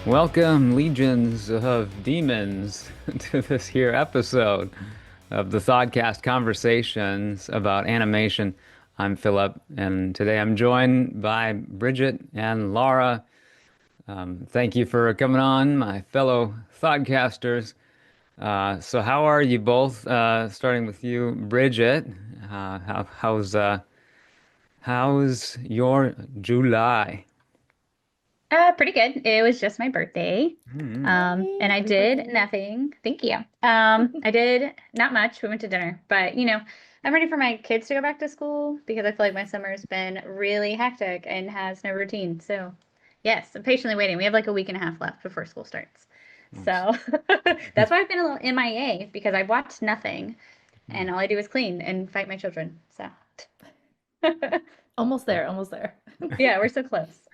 Welcome, legions of demons, to this here episode of the Thoughtcast Conversations about animation. I'm Philip, and today I'm joined by Bridget and Laura. Thank you for coming on, my fellow Thoughtcasters. So how are you both? Starting with you, Bridget. How's your July? Pretty good. It was just my birthday. Yay, And I happy did birthday. nothing. Thank you. I did not much. We went to dinner, but I'm ready for my kids to go back to school because I feel like my summer's been really hectic and has no routine. So, yes, I'm patiently waiting. We have like a week and a half left before school starts. Nice. So that's why I've been a little MIA because I watched nothing and all I do is clean and fight my children. So, Almost there, almost there. yeah, we're so close.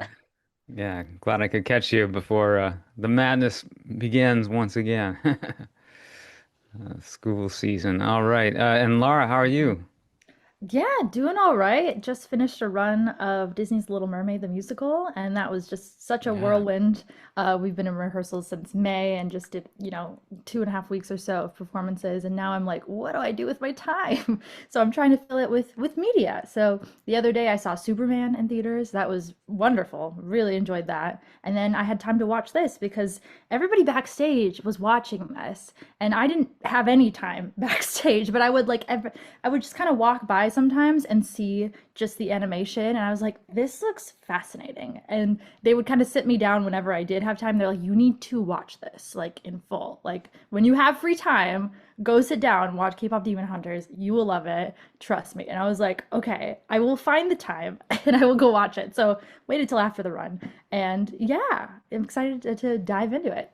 Yeah, glad I could catch you before the madness begins once again. School season. All right. And Laura, how are you? Yeah, doing all right. Just finished a run of Disney's Little Mermaid the musical, and that was just such a Yeah. whirlwind. We've been in rehearsals since May and just did, 2.5 weeks or so of performances, and now I'm like, what do I do with my time? So I'm trying to fill it with media. So the other day I saw Superman in theaters. That was wonderful. Really enjoyed that. And then I had time to watch this because everybody backstage was watching this, and I didn't have any time backstage, but I would just kind of walk by sometimes and see just the animation, and I was like, this looks fascinating. And they would kind of sit me down whenever I did have time. They're like, you need to watch this like in full. Like when you have free time, go sit down, watch K-pop Demon Hunters. You will love it. Trust me. And I was like, okay, I will find the time and I will go watch it. So waited till after the run. And yeah, I'm excited to dive into it.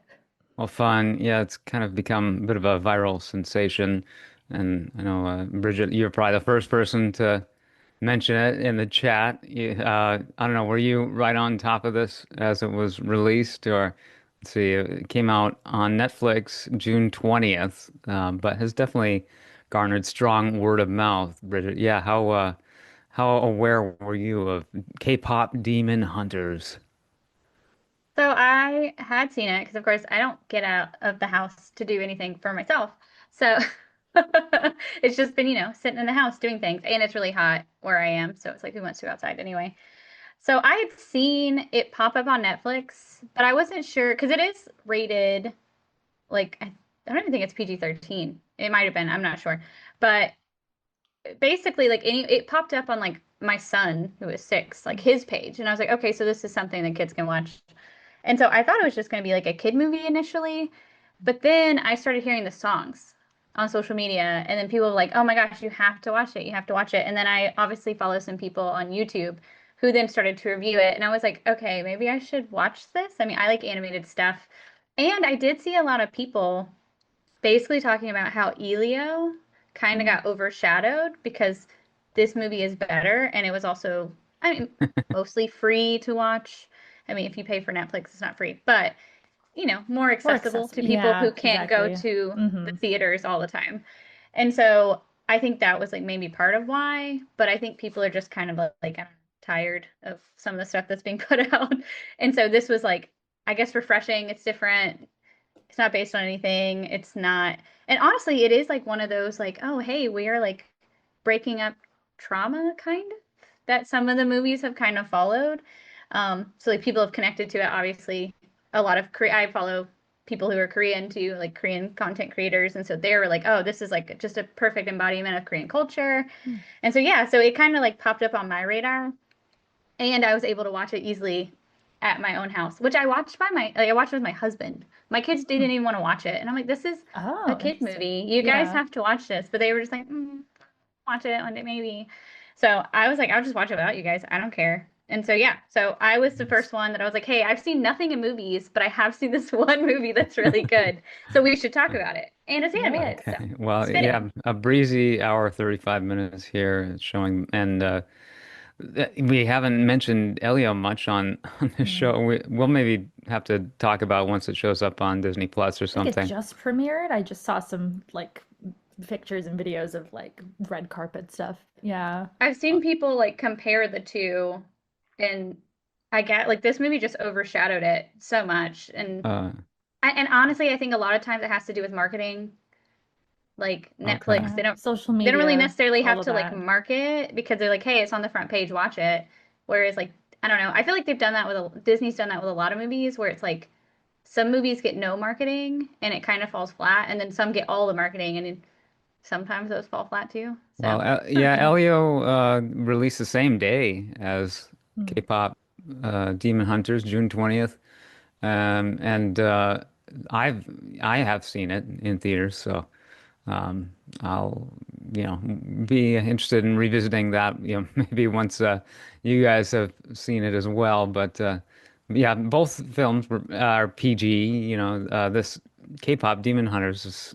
Well, fun. Yeah, it's kind of become a bit of a viral sensation. And I know, Bridget, you're probably the first person to mention it in the chat. I don't know, were you right on top of this as it was released? Or let's see, it came out on Netflix June 20th, but has definitely garnered strong word of mouth. Bridget, yeah, how aware were you of K-pop Demon Hunters? So I had seen it because, of course, I don't get out of the house to do anything for myself. So it's just been, sitting in the house doing things. And it's really hot where I am. So it's like, who wants to go outside anyway? So I had seen it pop up on Netflix, but I wasn't sure because it is rated like, I don't even think it's PG-13. It might have been, I'm not sure. But basically, like, it popped up on like my son, who is 6, like his page. And I was like, okay, so this is something that kids can watch. And so I thought it was just going to be like a kid movie initially, but then I started hearing the songs on social media, and then people were like, "Oh my gosh, you have to watch it. You have to watch it." And then I obviously follow some people on YouTube who then started to review it, and I was like, "Okay, maybe I should watch this." I mean, I like animated stuff. And I did see a lot of people basically talking about how Elio kind of Mm. got overshadowed because this movie is better, and it was also, I mean, mostly free to watch. I mean, if you pay for Netflix, it's not free, but more More accessible to accessible. people who Yeah, can't go exactly. to the Hmm. theaters all the time. And so I think that was like maybe part of why, but I think people are just kind of like, I'm tired of some of the stuff that's being put out. And so this was like, I guess refreshing. It's different. It's not based on anything. It's not, and honestly, it is like one of those like, oh, hey, we are like breaking up trauma kind of that some of the movies have kind of followed. So like people have connected to it. Obviously, a lot of I follow people who are Korean too, like Korean content creators, and so they were like, oh, this is like just a perfect embodiment of Korean culture. And so yeah, so it kind of like popped up on my radar, and I was able to watch it easily at my own house, which I watched with my husband. My kids didn't even want to watch it, and I'm like, this is a Oh, kid interesting. movie. You guys Yeah. have to watch this, but they were just like, watch it one day maybe. So I was like, I'll just watch it without you guys. I don't care. And so yeah, so I was the first one that I was like, hey, I've seen nothing in movies, but I have seen this one movie that's really good. So we should talk about it. And it's animated, so Okay. Well, it's yeah, fitting. a breezy hour, 35 minutes here it's showing, and we haven't mentioned Elio much on on this Mm. show. We'll maybe have to talk about once it shows up on Disney Plus or I think it something. just premiered. I just saw some like pictures and videos of like red carpet stuff. Yeah. I've seen people like compare the two, and I get like this movie just overshadowed it so much. Uh, And honestly, I think a lot of times it has to do with marketing. Like okay. Netflix, Yeah. Social they don't really media, necessarily all have of to like that. market because they're like, hey, it's on the front page, watch it. Whereas like I don't know, I feel like they've done that with Disney's done that with a lot of movies where it's like some movies get no marketing and it kind of falls flat, and then some get all the marketing and then sometimes those fall flat too. Well, So yeah, Elio released the same day as Mm. K-pop Demon Hunters, June 20th. And I've I have seen it in theaters, so um, I'll be interested in revisiting that, maybe once you guys have seen it as well. But yeah, both films are PG. This K-pop Demon Hunters is,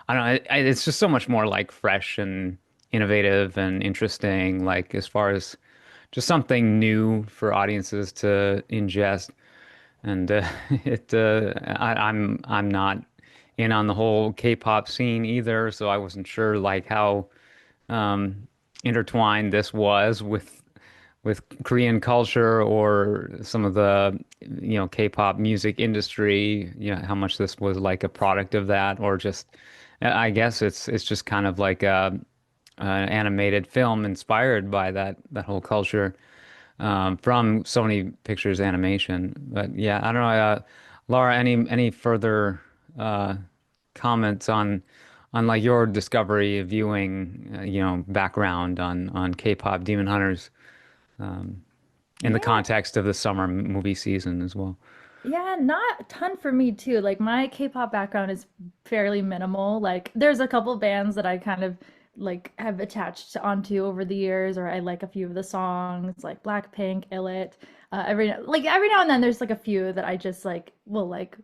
I don't know, it's just so much more like fresh and innovative and interesting, like as far as just something new for audiences to ingest. And I'm not in on the whole K-pop scene either, so I wasn't sure like how um, intertwined this was with Korean culture or some of the K-pop music industry. How much this was like a product of that, or just I guess it's just kind of like an animated film inspired by that whole culture from Sony Pictures Animation. But yeah, I don't know, Laura, any further uh, comments on like your discovery viewing, background on K-pop Demon Hunters in the Yeah. context of the summer movie season as well? Yeah, not a ton for me too. Like my K-pop background is fairly minimal. Like there's a couple bands that I kind of like have attached onto over the years, or I like a few of the songs, like Blackpink, Illit. Every now and then there's like a few that I just like will like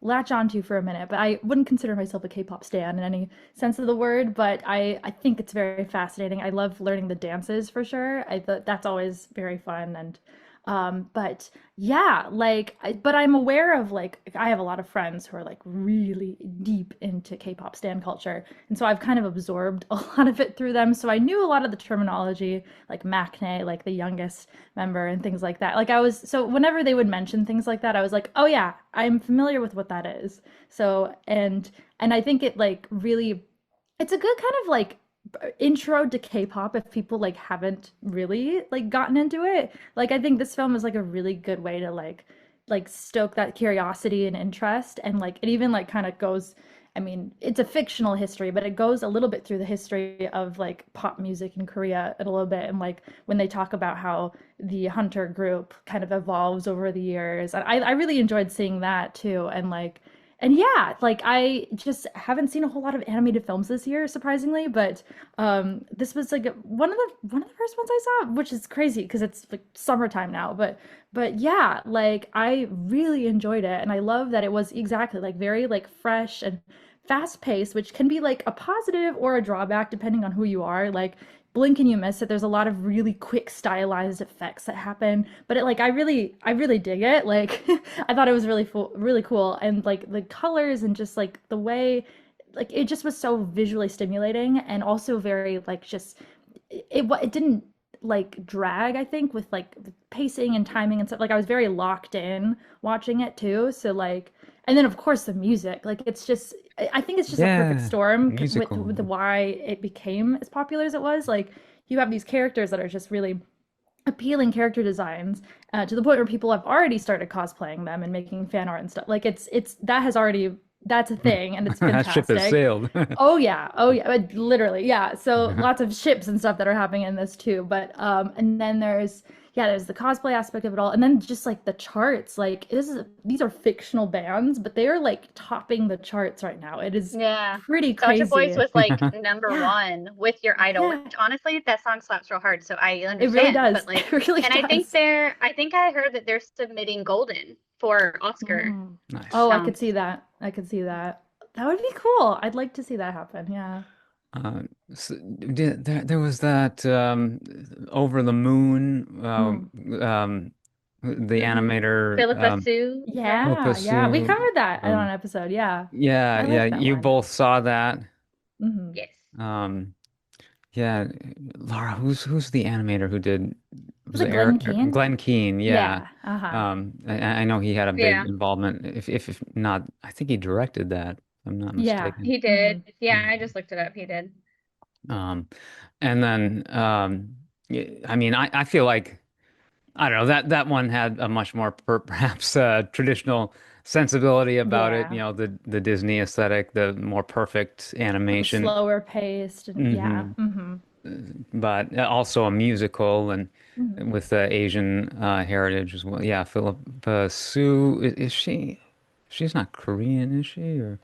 latch onto for a minute, but I wouldn't consider myself a K-pop stan in any sense of the word, but I think it's very fascinating. I love learning the dances for sure. I thought that's always very fun and but yeah, but I'm aware of like I have a lot of friends who are like really deep into K-pop stan culture, and so I've kind of absorbed a lot of it through them. So I knew a lot of the terminology, like maknae, like the youngest member, and things like that. Like so whenever they would mention things like that, I was like, oh yeah, I'm familiar with what that is. So and I think it like really, it's a good kind of like intro to K-pop if people like haven't really like gotten into it. Like I think this film is like a really good way to like stoke that curiosity and interest, and like it even like kind of goes, I mean, it's a fictional history, but it goes a little bit through the history of like pop music in Korea a little bit, and like when they talk about how the Hunter group kind of evolves over the years. And I really enjoyed seeing that too. And yeah, like I just haven't seen a whole lot of animated films this year, surprisingly, but this was like one of the first ones I saw, which is crazy because it's like summertime now. But yeah, like I really enjoyed it, and I love that it was exactly like very like fresh and fast paced, which can be like a positive or a drawback depending on who you are. Like blink and you miss it. There's a lot of really quick stylized effects that happen, but it like I really dig it. Like I thought it was really cool, and like the colors and just like the way, like it just was so visually stimulating, and also very like just it didn't like drag, I think, with like the pacing and timing and stuff. Like I was very locked in watching it too. So like, and then of course the music, like it's just I think it's just a perfect Yeah, storm with musical. the why it became as popular as it was. Like you have these characters that are just really appealing character designs, to the point where people have already started cosplaying them and making fan art and stuff. Like it's that has already, that's a thing, and it's That ship has fantastic. sailed. Oh yeah, literally, yeah. So lots of ships and stuff that are happening in this too. But and then there's yeah, there's the cosplay aspect of it all, and then just like the charts. Like these are fictional bands, but they are like topping the charts right now. It is Yeah. pretty Soulja Boys crazy. was like number Yeah, one with Your Idol, yeah, which honestly, that song slaps real hard, so I it really understand. But does. like, It really and does. I think I heard that they're submitting Golden for Oscar Mm. Nice. Oh, I could noms. see that. I could see that. That would be cool. I'd like to see that happen. Yeah. Uh, there was that Over the Moon, Mm. the Mm-hmm. animator, Philippa Sue, right? Yeah, yeah. We Opasu. covered that in an Um, episode. Yeah. yeah, I yeah, like that you one. both saw that. Hmm. Yes. Um, yeah, Laura, who's the animator who did Was was it it Glenn Eric Keane? Glenn Keane? Yeah. Yeah. Uh-huh. I know he had a big Yeah, involvement. If not, I think he directed that, if I'm not Yeah. mistaken. he did. Hmm. Yeah, Yeah. I just looked it up. He did. Um, and then I mean, I feel like I don't know that that one had a much more perhaps traditional sensibility about it. Yeah. You know, the Disney aesthetic, the more perfect A little animation. slower paced and yeah. Hmm. Hmm. But also a musical and Hmm. with Asian heritage as well. Yeah, Philippa Sue is she? She's not Korean, is she? Or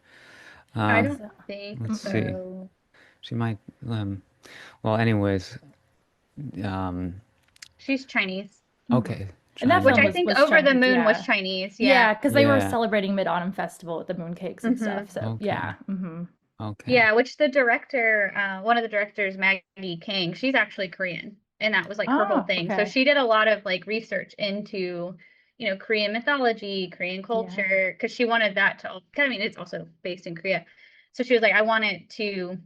I um, don't So, think let's mm-mm. see. so. She might. Well, anyways. Um, She's Chinese, Hmm. okay, And that which film I Chinese. think was Over the Chinese, Moon was yeah. Chinese. Yeah. Yeah, because they were Yeah. celebrating Mid-Autumn Festival with the mooncakes and Hmm. stuff. So Okay. yeah. Hmm. Okay. Yeah, which the director, one of the directors, Maggie King, she's actually Korean, and that was like her whole Oh, thing. So okay. she did a lot of like research into, Korean mythology, Korean Yeah. culture, because she wanted that to, I mean, it's also based in Korea. So she was like, I want it to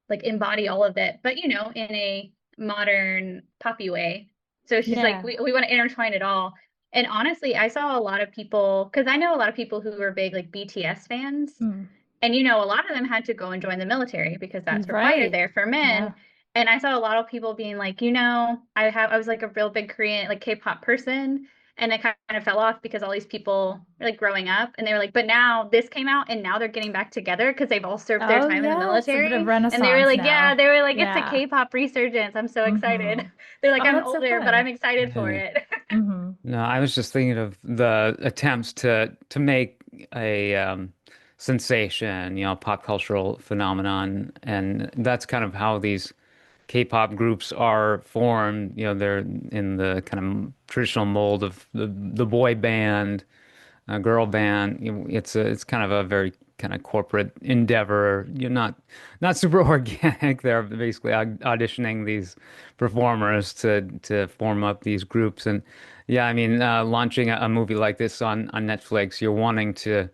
like embody all of that, but in a modern poppy way. So she's like, Yeah. we want to intertwine it all. And honestly, I saw a lot of people, because I know a lot of people who are big like BTS fans, Mm. and a lot of them had to go and join the military because that's required Right. there for Yeah. men. And I saw a lot of people being like, I was like a real big Korean like K-pop person, and I kind of fell off because all these people were like growing up, and they were like, but now this came out, and now they're getting back together because they've all served their Oh time in the yeah, it's a bit of military. And they were renaissance like, yeah, now. they were like, it's a Yeah. K-pop resurgence. I'm so excited. Hmm. They're like, Oh, I'm that's so older, but I'm fun. excited for Yeah. it. Hmm. No, I was just thinking of the attempts to make a sensation, pop cultural phenomenon, and that's kind of how these K-pop groups are formed. They're in the kind of traditional mold of the boy band, girl band. It's kind of a very kind of corporate endeavor. You're not super organic. They're basically auditioning these performers to form up these groups. And yeah, I mean, launching a movie like this on Netflix, you're wanting to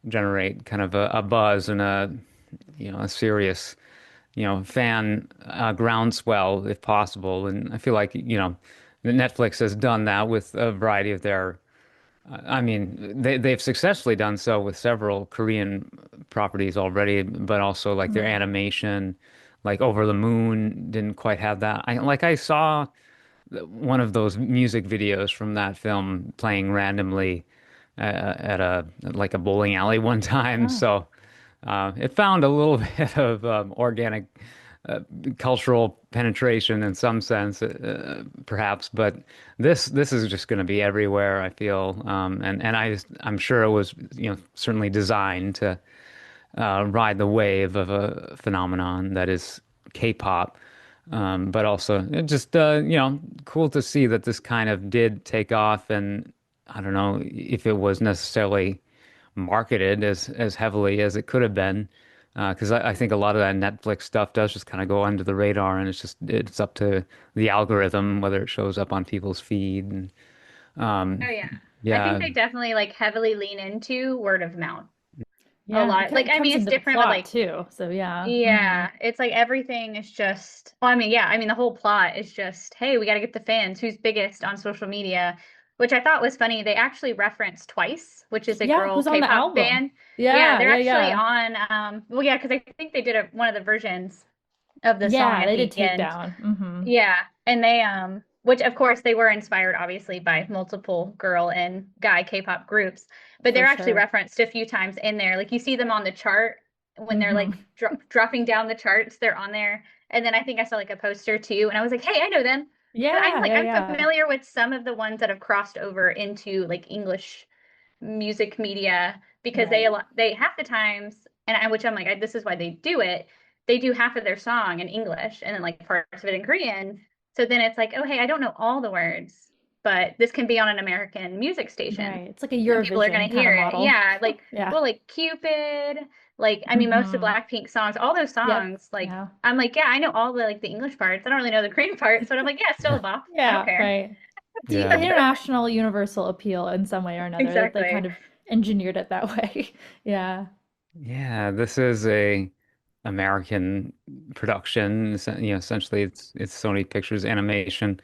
generate kind of a buzz and a serious fan groundswell if possible. And I feel like, Netflix has done that with a variety of their I mean, they've successfully done so with several Korean properties already, but also like their Right. animation, like Over the Moon didn't quite have that. I saw one of those music videos from that film playing randomly at a like a bowling alley one time. Oh. So it found a little bit of organic uh, cultural penetration in some sense, perhaps. But this is just going to be everywhere, I feel, and I'm sure it was certainly designed to ride the wave of a phenomenon that is K-pop. But also it just cool to see that this kind of did take off, and I don't know if it was necessarily marketed as heavily as it could have been. Because I think a lot of that Netflix stuff does just kind of go under the radar, and it's up to the algorithm whether it shows up on people's feed. And Oh um, yeah. I think yeah, they definitely like heavily lean into word of mouth a Yeah. It lot. kind Like, of I comes mean, it's into the different with plot like, too. So yeah. Hmm. yeah, it's like everything is just, well, I mean, yeah, I mean, the whole plot is just, hey, we got to get the fans who's biggest on social media, which I thought was funny. They actually referenced Twice, which is a Yeah, girl who's on the K-pop album? band. Yeah, Yeah, they're yeah, actually yeah. on, well, yeah, because I think they did one of the versions of the song Yeah, at they did the end. Takedown. Hmm. Yeah, and they which of course they were inspired obviously by multiple girl and guy K-pop groups, but For they're actually sure. referenced a few times in there. Like you see them on the chart when they're Hmm. like dropping down the charts, they're on there. And then I think I saw like a poster too, and I was like, "Hey, I know them." I'm Yeah, like yeah, I'm yeah. familiar with some of the ones that have crossed over into like English music media because Right. they half the times which I'm like this is why they do it. They do half of their song in English and then like parts of it in Korean. So then it's like, oh hey, I don't know all the words, but this can be on an American music station. Right. It's like a And people are gonna Eurovision kind of hear it. model. Yeah, like Yeah. well, like Cupid, like I mean most of the Hmm. Blackpink songs, all those Yep. songs, like Yeah. I'm like, yeah, I know all the like the English parts. I don't really know the Korean parts, but I'm like, yeah, still a bop. I don't Yeah, care. right. It's Yeah. international universal appeal in some way or another. They Exactly. kind of engineered it that way. Yeah. Yeah, this is a American production. Essentially it's Sony Pictures Animation.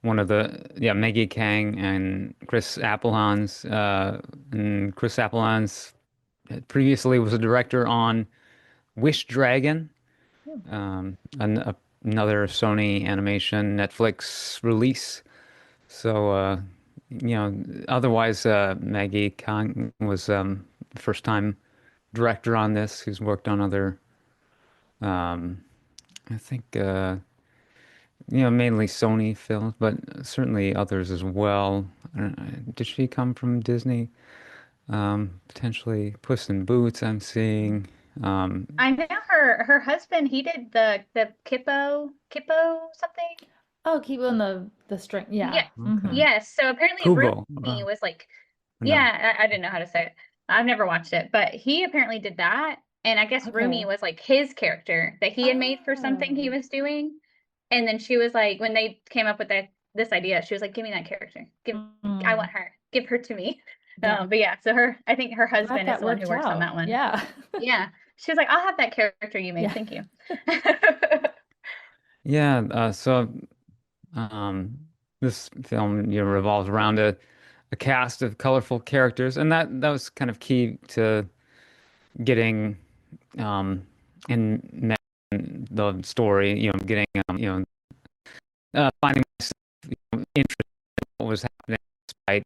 One of the Maggie Kang and Chris Applehan's previously was a director on Wish Dragon, Hmm. another Sony Animation Netflix release. So otherwise Maggie Kang was first time director on this, who's worked on other um I think mainly Sony films, but certainly others as well. Did she come from Disney? Potentially Puss in Boots, I'm seeing. Um, I know her husband, he did the Kippo something. Oh, keep on the string. Yeah. Yeah. okay. Hmm. Yes. So apparently Kubo. Rumi was like, No. yeah, I didn't know how to say it. I've never watched it, but he apparently did that. And I guess Rumi Okay. was like his character that he had made for something he Oh. was doing. And then she was like, when they came up with this idea, she was like, give me that character. I Mm. want her. Give her to me. Yeah. But yeah, so I think her Glad husband is that the one who worked works on out. that one. Yeah. Yeah. She was like, I'll have that character you made. Yeah. Thank you. Yeah, um, this film revolves around a cast of colorful characters, and that was kind of key to getting um, in the story, getting finding interest in what was happening despite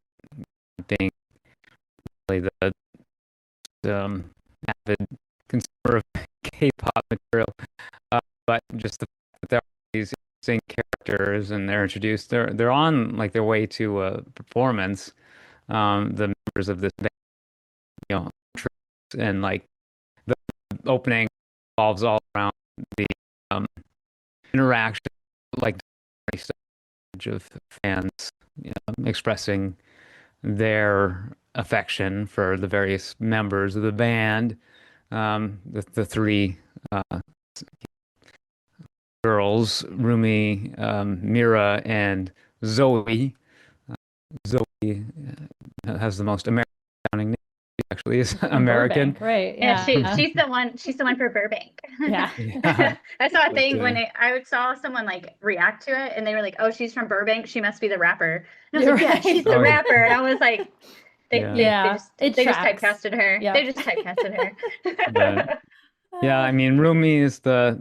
being really the avid consumer of K-pop material. But just the fact that there are these interesting characters and they're introduced, they're on like their way to a performance. The members of this band, you know, and like the opening revolves all around the um, interaction, like of fans, expressing their affection for the various members of the band. The three uh, girls, Rumi, Mira, and Zoe. Zoe has the most American sounding name. She actually is She's from American. Burbank, right? Yeah, Yeah. she's the one for Burbank. Yeah. Yeah, I saw a but thing when I saw someone like react to it and they were like, "Oh, she's from Burbank. She must be the rapper." And I was You're like, "Yeah, she's right. the oh rapper." And I was like, yeah, Yeah, it they just tracks. typecasted her. They Yep. just typecasted but her. yeah, I mean Rumi is the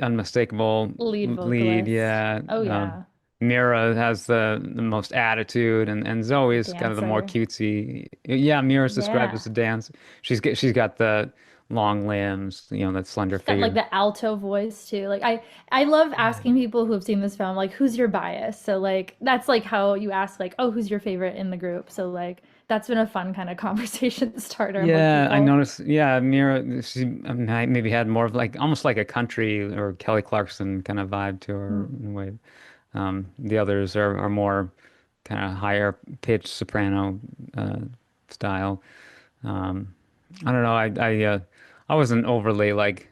unmistakable Lead lead. vocalist. Yeah, Oh yeah. Mira has the most attitude, and Zoe is kind of the more Dancer. cutesy. Yeah, Mira's described Yeah. as a dance. She's got the long limbs, that slender She's got like figure. the alto voice too. Like I love asking people who have seen this film like who's your bias? So like that's like how you ask like, "Oh, who's your favorite in the group?" So like that's been a fun kind of conversation starter among Yeah, I people. noticed. Yeah, Mira, she maybe had more of like almost like a country or Kelly Clarkson kind of vibe to her Mm. in a way. The others are more kind of higher pitched soprano uh, style. Um, I don't know. I wasn't overly like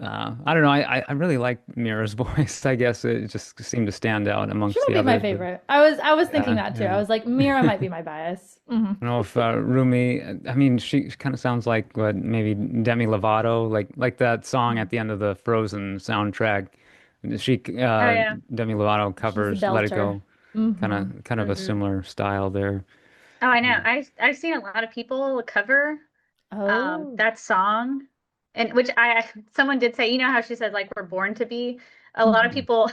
I don't know. I really like Mira's voice. I guess it just seemed to stand out She amongst might the be my others. But favorite. I was thinking yeah, that too. I yeah. was like, Mira might be my bias. Hmm. I don't know if Rumi. I mean, she kind of sounds like what maybe Demi Lovato, like that song at the end of the Frozen soundtrack. She Oh yeah. Demi Lovato She's a covers "Let It belter. Go," Hmm. kind of a Hmm. similar style there. Oh, I know. Mm. I've seen a lot of people cover Oh. that song, and which someone did say, you know how she said like we're born to be. A lot of Mhm. people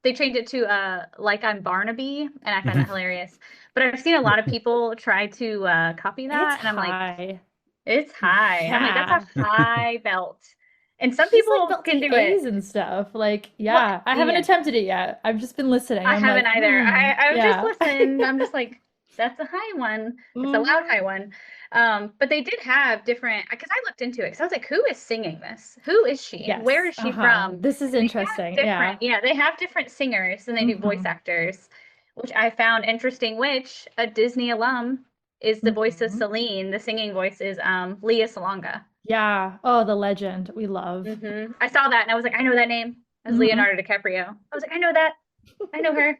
they changed it to like I'm Barnaby, and I find that hilarious. But I've seen a lot of people try to copy It's that, and I'm like, high. it's high. I'm like, that's a Yeah. high belt. And some She's like people can belting do it. A's and stuff. Like, Well, yeah, I haven't yeah, attempted it yet. I've just been listening. I I'm like, haven't either. I've just yeah. listened. I'm just like, that's a high one. It's a loud hmm high one. But they did have different, because I looked into it. Because I was like, who is singing this? Who is she? Where Yes. is she Uh-huh. from? And This is they have interesting. different, Yeah. yeah, they have different singers than they do voice hmm actors, which I found interesting, which a Disney alum is the voice of hmm Celine. The singing voice is Leah Salonga. Yeah. Oh, the legend we love. I saw that and I was like, I know that name. As hmm Leonardo DiCaprio. I was like, I know that. I know her.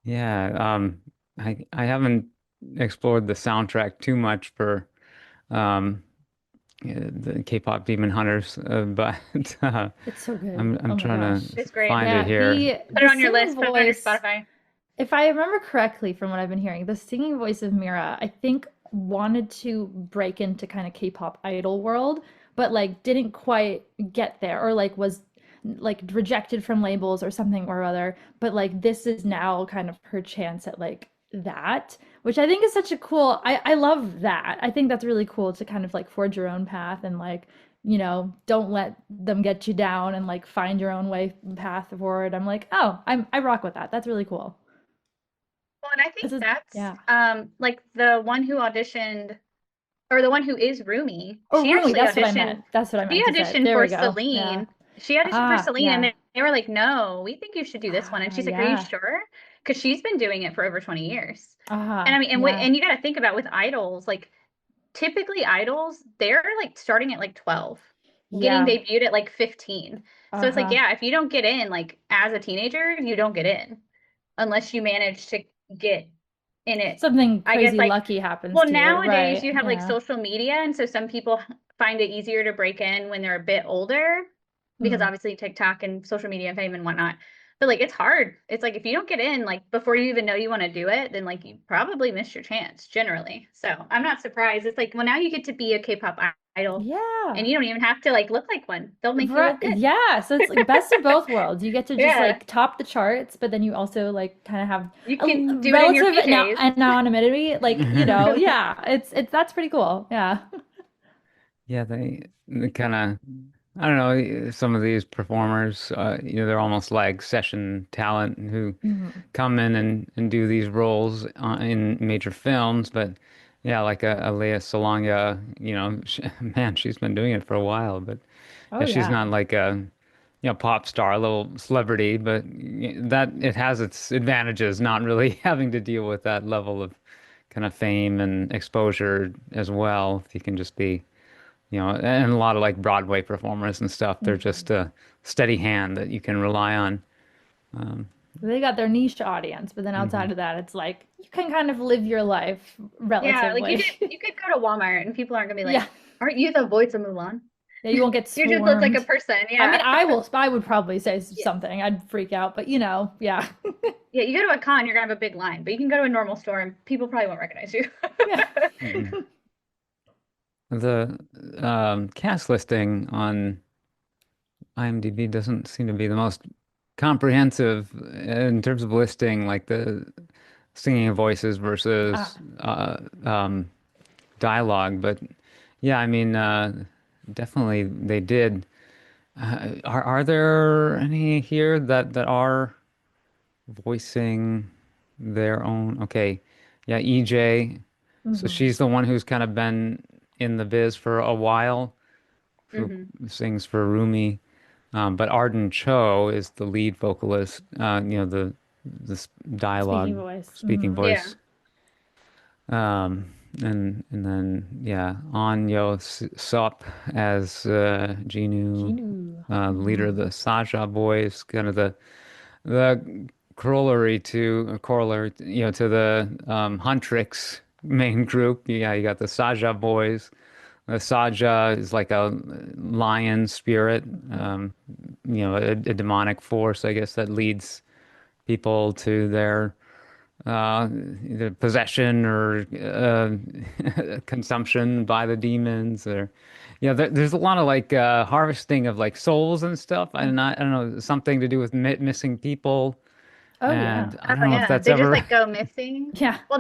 Yeah, I haven't explored the soundtrack too much for um the K-pop Demon Hunters, but It's so good. I'm Oh my trying gosh. to It's great. find it Yeah, here. Put it the on your singing list, put it on your voice, Spotify. if I remember correctly from what I've been hearing, the singing voice of Mira, I think wanted to break into kind of K-pop idol world, but like didn't quite get there or like was like rejected from labels or something or other. But like this is now kind of her chance at like that, which I think is such a cool, I love that. I think that's really cool to kind of like forge your own path and like, don't let them get you down and like find your own way path forward. I'm like, oh, I rock with that. That's really cool. Well, and I think This is that's yeah. like the one who auditioned or the one who is Rumi, Oh, she Rumi, actually that's what I meant. auditioned. That's what I She meant to say. auditioned There for we go. Yeah. Celine. She auditioned for Ah, Celine, and yeah. they were like, "No, we think you should do this one." And she's like, "Are you Yeah. sure?" Because she's been doing it for over 20 years. And I Ah, mean, yeah. and you got to think about with idols, like typically idols, they're like starting at like 12, getting Yeah. debuted at like 15. So it's like, Uh-huh. yeah, if you don't get in like as a teenager, you don't get in unless you manage to get in it. Something I guess crazy like, lucky happens well, to you, nowadays right? you have like Yeah. social media, and so some people find it easier to break in when they're a bit older because Mm. obviously TikTok and social media and fame and whatnot. But like it's hard. It's like if you don't get in like before you even know you want to do it, then like you probably missed your chance generally. So I'm not surprised. It's like well now you get to be a K-pop idol and Yeah. you don't even have to like look like one. They'll make you Right. look good. Yeah. So it's like best of both worlds. You get to just Yeah. like top the charts, but then you also like kind of have You a can do it in your relative PJs. anonymity. Like, yeah, it's that's pretty cool. Yeah. Yeah, they kind of, I don't know, some of these performers, they're almost like session talent who hmm come in and do these roles in major films. But yeah, like a Lea Salonga, man, she's been doing it for a while. But Oh yeah, she's yeah. not like a, pop star, a little celebrity, but that it has its advantages, not really having to deal with that level of kind of fame and exposure as well. If you can just be and a lot of like Broadway performers and stuff, they're Mhm. just a steady hand that you can rely on. They got their niche audience, but then outside Hmm. of that, it's like you can kind of live your life Yeah, like relatively. you could go to Walmart and people aren't gonna be Yeah. like, "Aren't you the voice of Mulan?" Yeah, you won't get You just look like a swarmed. person. I mean, Yeah. I would probably say Yeah. something. I'd freak out, but yeah. Yeah, you go to a con, you're gonna have a big line, but you can go to a normal store and people probably won't recognize you. Yeah. Hmm. The cast listing on IMDb doesn't seem to be the most comprehensive in terms of listing like the singing voices Ah. versus dialogue. But yeah, I mean, definitely they did. Are there any here that are voicing their own? Okay, yeah, EJ. So hmm she's the one who's kind of been in the biz for a while, who hmm sings for Rumi. But Arden Cho is the lead vocalist. The Speaking dialogue voice. speaking Yeah. voice. And then yeah, Sop as Jinu, Genu. leader of the Saja boys, kind of the corollary, to the Huntrix main group. Yeah, you got the Saja boys. The Saja is like a lion spirit, a demonic force, I guess, that leads people to their either possession or consumption by the demons. Or there's a lot of like harvesting of like souls and stuff, and I don't know, something to do with missing people. Oh yeah. And I Oh don't know if yeah. that's They just ever like go missing. Yeah. Well,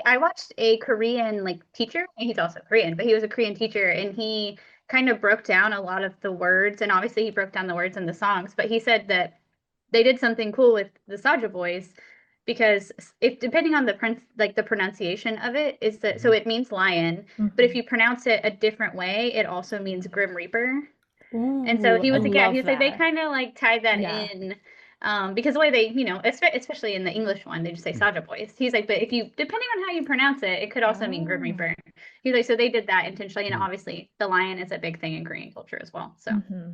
I watched a Korean like teacher, and he's also Korean, but he was a Korean teacher, and he kind of broke down a lot of the words, and obviously he broke down the words in the songs, but he said that they did something cool with the Saja boys because if depending on the pronunciation of it is that so Mhm. it means lion, but if Hmm. you pronounce it a different way, it also means Grim Reaper. And so Ooh, he I was like, yeah, he love was like, they that. kind of like tied that Yeah. in, because the way they, especially in the English one, they just say Saja boys. He's like, but if you, depending on how you pronounce it, it could also mean Grim Oh. Reaper. He's like, so they did that intentionally, and Mhm. obviously the lion is a big thing in Korean culture as well. So Hmm.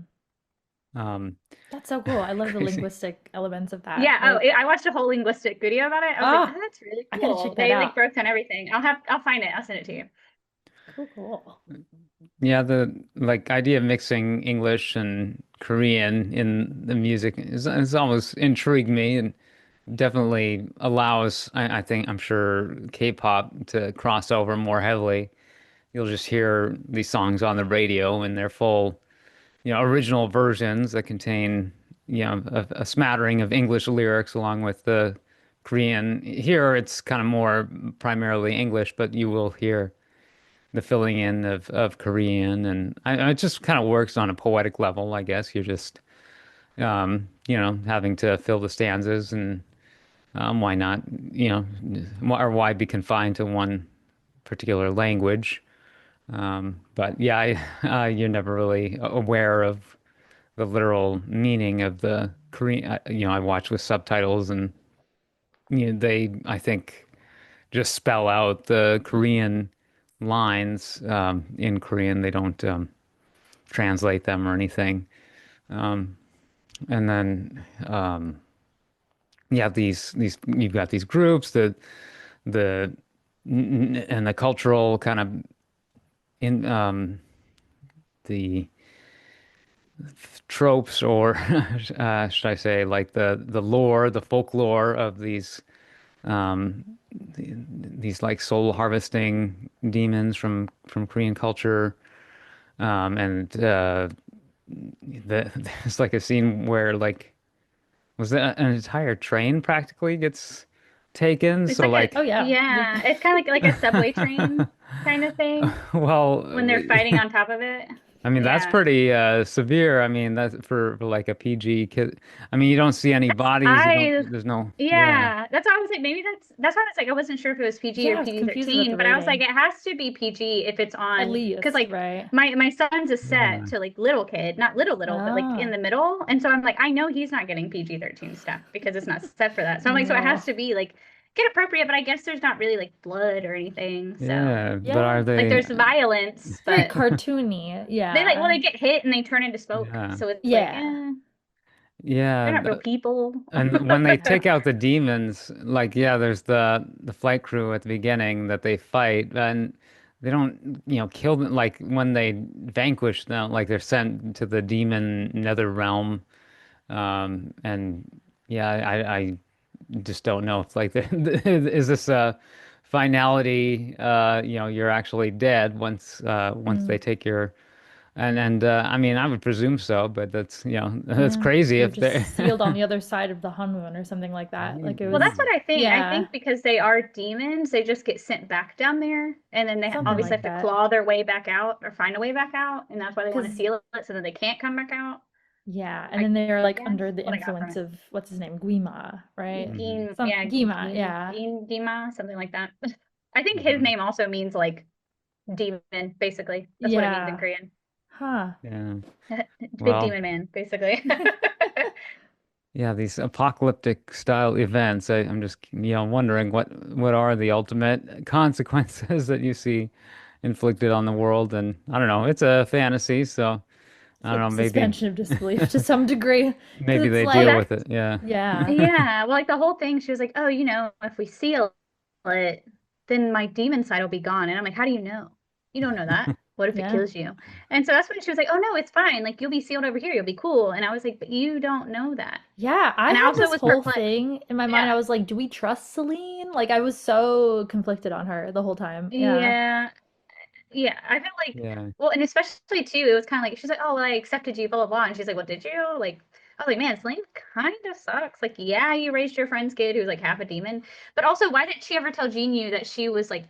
Um, That's so cool. I love the crazy. linguistic elements of that. yeah, oh, Like, I watched a whole linguistic video about it. I was like, ah, oh, that's really I gotta check cool. that They like out. broke down everything. I'll find it. I'll send it to you. Cool, cool. Yeah, the like idea of mixing English and Korean in the music is always intrigued me and definitely allows, I think, I'm sure K-pop to cross over more heavily. You'll just hear these songs on the radio and they're full, original versions that contain, a smattering of English lyrics along with the Korean. Here it's kind of more primarily English, but you will hear the filling in of Korean, and it just kind of works on a poetic level, I guess. You're just, having to fill the stanzas, and why not, or why be confined to one particular language? But yeah, you're never really aware of the literal meaning of the Korean. I watch with subtitles, and they, I think, just spell out the Korean lines in Korean. They don't translate them or anything. Um, and then yeah, these you've got these groups, the and the cultural kind of in the tropes, or should I say, like the lore, the folklore of um, these like soul harvesting demons from Korean culture. And there's like a scene where like was that an entire train practically gets taken? It's So like a Oh like, yeah. yeah, it's kind of like a subway train kind of thing well, when they're fighting on top of it. I mean that's Yeah. pretty severe. I mean that's for like a PG kid. I mean you don't see any bodies. You don't. I There's no. Yeah. Yeah, that's why I was like maybe that's why I was like I wasn't sure if it was PG or Yeah, I was confused about PG-13, the but I was like rating. it has to be PG if it's At on because least, like right? my son's is set Yeah. to like little kid, not little, but like in Ah, the middle, and so I'm like I know he's not getting PG-13 stuff because it's not set for that. So I'm like so it no. has to be like kid appropriate, but I guess there's not really like blood or anything. So Yeah. But are Yeah. like they? there's violence, It's very but cartoony. they like well Yeah. they get hit and they turn into smoke. Yeah. So it's like Yeah. they're Yeah. not real people. And when they take out the demons, like yeah, there's the flight crew at the beginning that they fight, and they don't, kill them. Like when they vanquish them, like they're sent to the demon nether realm. And yeah, I just don't know if like is this a finality? You're actually dead once Mm, they take your and I mean I would presume so, but that's that's yeah. crazy You're if they. just sealed on the other side of the Hunwoon or something like that. Like it Well, that's was, what Maybe. I think. I yeah, think because they are demons, they just get sent back down there, and then they something obviously like have to that. claw their way back out or find a way back out, and that's why they want to Because, seal it so that they can't come back out. yeah. And I then they're like guess under the what I got from influence it. of what's his name? Guima, right? Hmm. Some Gima, Gin, yeah. Dima, something like that. I think his Hmm. name also means like demon, basically. That's what it means in Yeah. Korean. Huh. Yeah. Big Well, demon man, basically. yeah, these apocalyptic style events. I'm just, wondering what are the ultimate consequences that you see inflicted on the world. And I don't know, it's a fantasy, so It's I don't like know, maybe suspension of disbelief to some degree. Because maybe it's they Well, deal like, with that's it. Yeah. yeah. yeah. Well, like the whole thing, she was like, "Oh, if we seal it, then my demon side will be gone." And I'm like, "How do you know? You don't know that. What if it Yeah. kills you?" And so that's when she was like, "Oh no, it's fine. Like you'll be sealed over here. You'll be cool." And I was like, "But you don't know that." Yeah, I And I had also this was whole perplexed. thing in my mind. Yeah. I was like, do we trust Celine? Like, I was so conflicted on her the whole time. Yeah. Yeah. Yeah. I feel like, Yeah. well, and especially too, it was kind of like she's like, "Oh, well, I accepted you, blah blah blah," and she's like, "Well, did you?" Like, I was like, "Man, Celine kind of sucks." Like, yeah, you raised your friend's kid who's like half a demon, but also, why didn't she ever tell Jinyu that she was like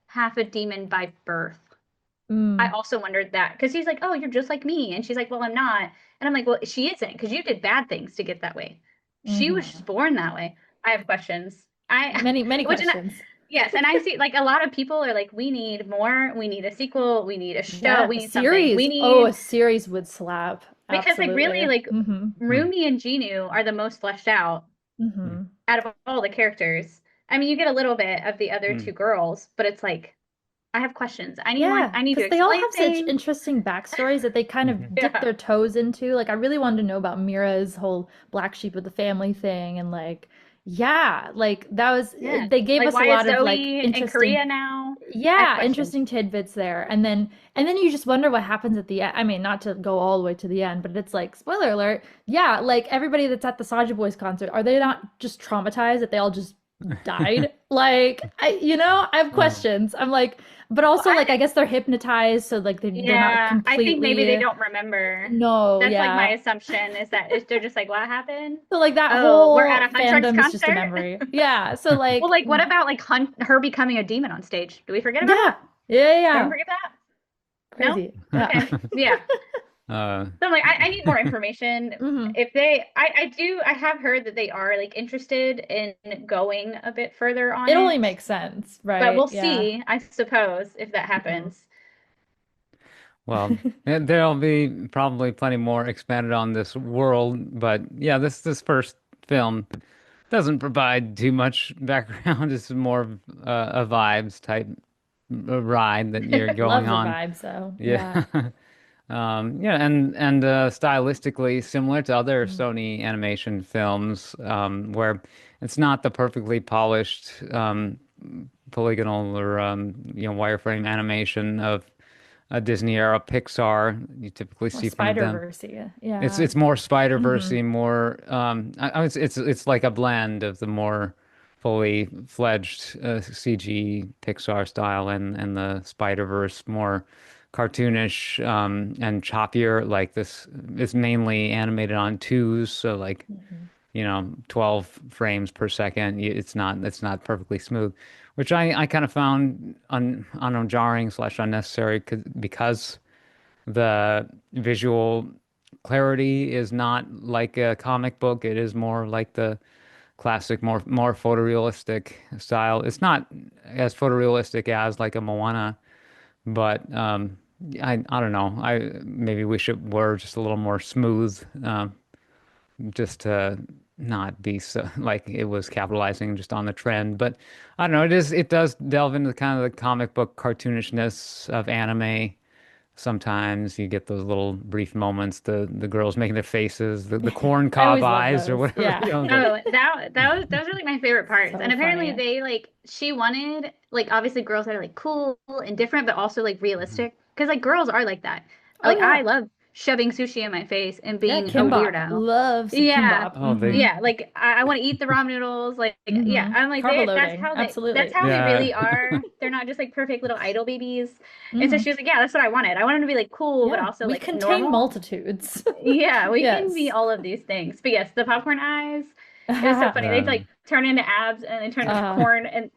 half a demon by birth? I Mm. also wondered that because he's like, "Oh, you're just like me," and she's like, "Well, I'm not," and I'm like, "Well, she isn't because you did bad things to get that way. She was Hmm. just born that way." I have questions. I, Many, many which and I, questions. yes, and I see like a lot of people are like, "We need more. We need a sequel. We need a show. Yeah, We a need something. series. We Oh, a need." series would slap. Because like really Absolutely. like Hmm. Hmm. Rumi and Genu are the most fleshed out Hmm. out of all the characters. I mean, you get a little bit of the other Hmm. two girls, but it's like I have questions. I need more. Yeah, I need to because they all explain have such things. interesting backstories that they kind of Hmm. dip Yeah. their toes into. Like, I really wanted to know about Mira's whole black sheep of the family thing, and like, yeah, like that was, Yeah. they gave Like us a why is lot of like Zoe in interesting, Korea now? I have yeah, questions. interesting tidbits there. And then you just wonder what happens at the end. I mean, not to go all the way to the end, but it's like, spoiler alert, yeah, like everybody that's at the Saja Boys concert, are they not just traumatized that they all just died? Like, I have Oh. questions. I'm like, but Well, also like I guess they're hypnotized, so like they're not yeah, I think maybe they completely, don't remember. no, That's like my yeah. assumption is that they're just like, what happened? So like that Oh, we're at whole a Huntrix fandom is just a concert. memory. Yeah. So Well, like, like what about like her becoming a demon on stage? Do we forget about yeah. that? Yeah, yeah, Don't yeah. forget that? No? Crazy. Yeah. Okay. Yeah. Uh, So I'm like, I need more information. Hmm. If they, I have heard that they are like interested in going a bit further on It only it, makes sense, but right? we'll Yeah. see, I suppose, if that Mhm. happens. well, there'll be probably plenty more expanded on this world, but yeah, this first film doesn't provide too much background. It's more of a vibes type ride that you're going Love the on. vibes though. Yeah. Yeah. Yeah, and stylistically similar to other Mm. Sony animation films, where it's not the perfectly polished polygonal or wireframe animation of a Disney era Pixar you typically More see from them. Spider-Verse. It's Yeah. it's more Hmm. Spider-Verse-y, more it's like a blend of the more fully fledged CG Pixar style and the Spider-Verse more cartoonish and choppier. Like this is mainly animated on twos, so like Hmm. 12 frames per second. It's not perfectly smooth, which I kind of found I don't know, jarring slash unnecessary because the visual clarity is not like a comic book. It is more like the classic, more photorealistic style. It's not as photorealistic as like a Moana, but I don't know. I maybe wish it were just a little more smooth, just to not be so like it was capitalizing just on the trend. But I don't know. It does delve into kind of the comic book cartoonishness of anime. Sometimes you get those little brief moments, the girls making their faces, the corn I cob always love eyes or those. whatever, Yeah. Oh, that was really my favorite parts. So And apparently funny. they like she wanted like obviously girls that are like cool and different, but also like Mhm. realistic. Because like girls are like that. Oh Like I yeah. love shoving sushi in my face and Yeah, being a kimbap. weirdo. Love some Yeah. kimbap. Oh, they, Hmm. Yeah. Like I want to eat the ramen noodles. Like yeah. Hmm. I'm like Carbo that's loading. how that's Absolutely. how they yeah. really are. They're not just like perfect little idol babies. And so Hmm. she was like, yeah, that's what I wanted. I wanted them to be like cool, but Yeah. also We like contain normal. multitudes. Yeah, we can be Yes. all of these things. But yes, the popcorn eyes, it was so funny. They'd like turn into abs and then turn into Uh, corn and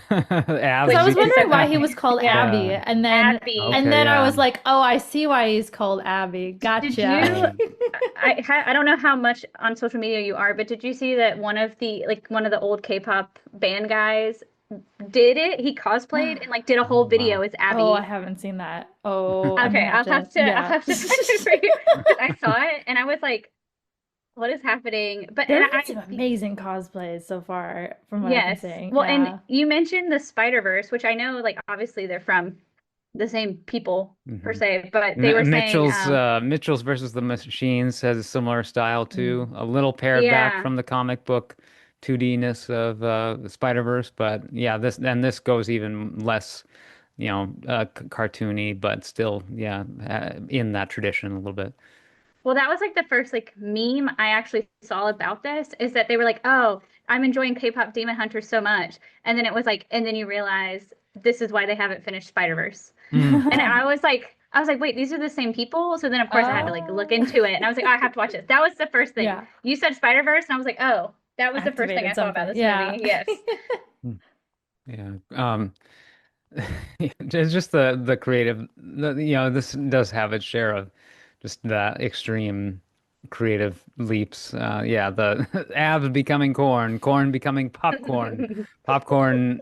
because Abs, I which was you is could, so wondering why he funny. was called Yeah. Abby, yeah. and Abby. Okay, then I yeah. was like, oh, I see why he's called Abby. Did Gotcha. you Uh, I don't know how much on social media you are, but did you see that one of the old K-pop band guys did it? He cosplayed and like did a oh whole video wow. as Oh, I Abby. haven't seen that. Oh, I'm gonna Okay, have to. I'll Yeah. have to find it for you because I saw it and I was like, what is happening? But There and have been some amazing cosplays so far, from what I've been yes. seeing. Well, and Yeah. you mentioned the Spider-Verse, which I know, like, obviously they're from the same people per Hmm. se, but they were saying, Mitchell's versus the Machines has a similar style too, Mm. a little pared back yeah. from the comic book 2D-ness of the Spider-Verse, but yeah, this goes even less, cartoony, but still, yeah, in that tradition a little bit. Well, that was like the first like meme I actually saw about this is that they were like, "Oh, I'm enjoying K-pop Demon Hunters so much," and then it was like, and then you realize this is why they haven't finished Spider-Verse, Mm. and I was like, wait, these are the same people. So then of course I had to like look Uh, into it, and I was like, oh, I have to watch this. That was the first thing yeah. you said Spider-Verse, and I was like, oh, that was the first thing I Activated saw about something. this Yeah. movie. Yes. Yeah. It's just the creative, this does have its share of just the extreme creative leaps. Yeah, the abs becoming corn, corn becoming popcorn, popcorn,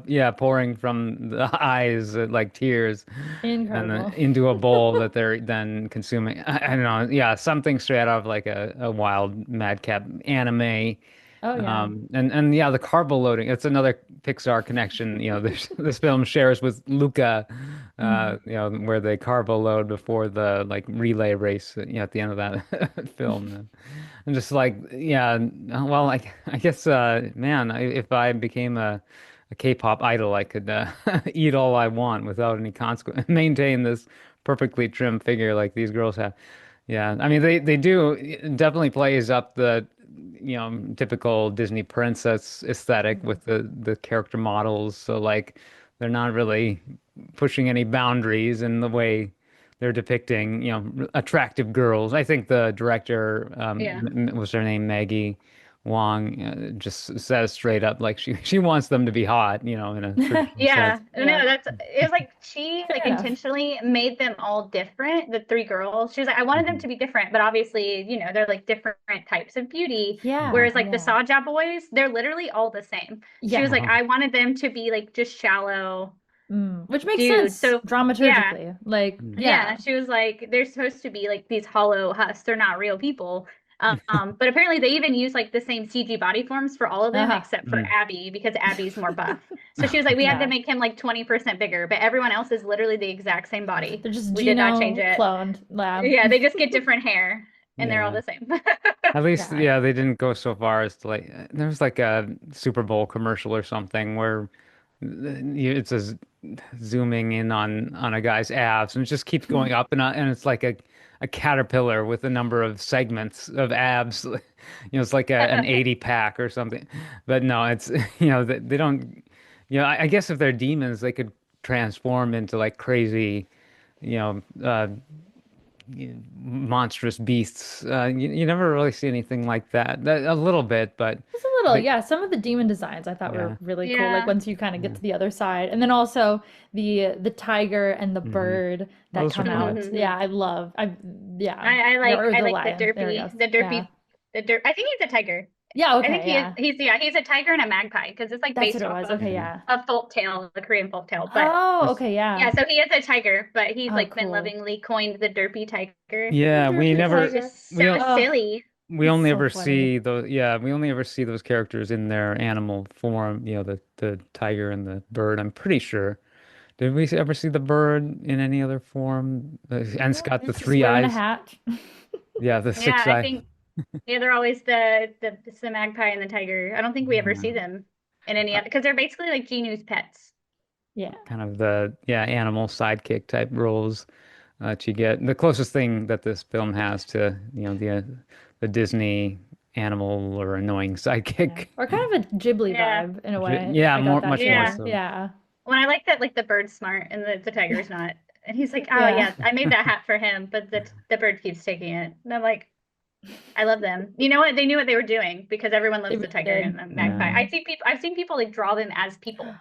yeah, pouring from the eyes like tears, and then Incredible. into a bowl that they're then consuming. I don't know. Yeah, something straight out of like a wild madcap anime. Oh yeah. And yeah, the carbo loading. It's another Pixar connection. This film shares with Luca, Mhm. where they carbo load before the like relay race, at the end of that film. And just like, yeah, well, I guess, man, if I became a K-pop idol, I could eat all I want without any consequence, maintain this perfectly trim figure like these girls have. Yeah, I mean they do it definitely plays up the typical Disney princess aesthetic Mhm. with the character models. So like they're not really pushing any boundaries in the way they're depicting, attractive girls. I think the director Yeah. was her name Maggie Wong just says straight up like she wants them to be hot, in a traditional Yeah, sense. no, Yeah. it was like she Fair like enough. intentionally made them all different, the three girls. She was like, I wanted them Mhm. to be different, but obviously, they're like different types of beauty. Yeah, Whereas like the yeah. Saja boys, they're literally all the same. She was Yeah. like, Uh-huh. I wanted them to be like just shallow Which makes dudes. sense So yeah, dramaturgically. Like, yeah, yeah. she was like, they're supposed to be like these hollow husks. They're not real people. But apparently they even use like the same CG body forms for all of them Uh-huh. except for Mm. Abby because Abby's more buff. So she was like, we had to Yeah. make him like 20% bigger, but everyone else is literally the exact same body. They're just We did not change Geno it. cloned lab. Yeah, they just get different hair and they're all Yeah. the same. At least, Yeah. yeah, they didn't go so far as to like, there was like a Super Bowl commercial or something where it's a zooming in on a guy's abs and it just keeps going up and it's like a caterpillar with a number of segments of abs. It's like an 80 pack or something. But no, it's, they don't, I guess if they're demons, they could transform into like crazy, you know, uh, monstrous beasts. You never really see anything like that. A little bit, but Just a little, like, yeah. Some of the demon designs I thought were yeah, really cool. Like Yeah. once you kind of get yeah. to the other side, and then also the tiger and the Hmm. bird that Those are come cool. out. Yeah, I love. Yeah, or I the like lion. There he goes. Yeah. I think he's a tiger. Yeah. I think Okay. Yeah. he's a tiger and a magpie because it's like That's what based it off was. of Okay. Yeah. Yeah. a folk tale, a Korean folk tale. But Oh. This- Okay. Yeah. yeah, so he is a tiger, but he's Oh, like been cool. lovingly coined the derpy tiger. The yeah, derpy Because he's tiger. just so we don't Oh, silly. we he's only so ever funny. see those. Yeah, we only ever see those characters in their animal form. The tiger and the bird. I'm pretty sure. Did we ever see the bird in any other form? And it's Yeah, got the he's just three wearing a eyes. hat. Yeah, the Yeah, six I eye. think yeah, they're always the magpie and the tiger. I don't think we ever see Yeah. them in any other because they're basically like Genu's pets. Yeah. Kind of the animal sidekick type roles that you get. The closest thing that this film has to the Disney animal or annoying Yeah. sidekick. Or kind of a Ghibli Yeah. vibe in a way. Yeah, I got more that much more too. Yeah. so. Yeah. When I like that like the bird's smart and the tiger's not. And he's like, "Oh Yeah. yeah, I made that hat for him, but the bird keeps taking it." And I'm like, I love them. You know what? They knew what they were doing because everyone They loves the really tiger did. and the magpie. Yeah. I've seen people like draw them as people.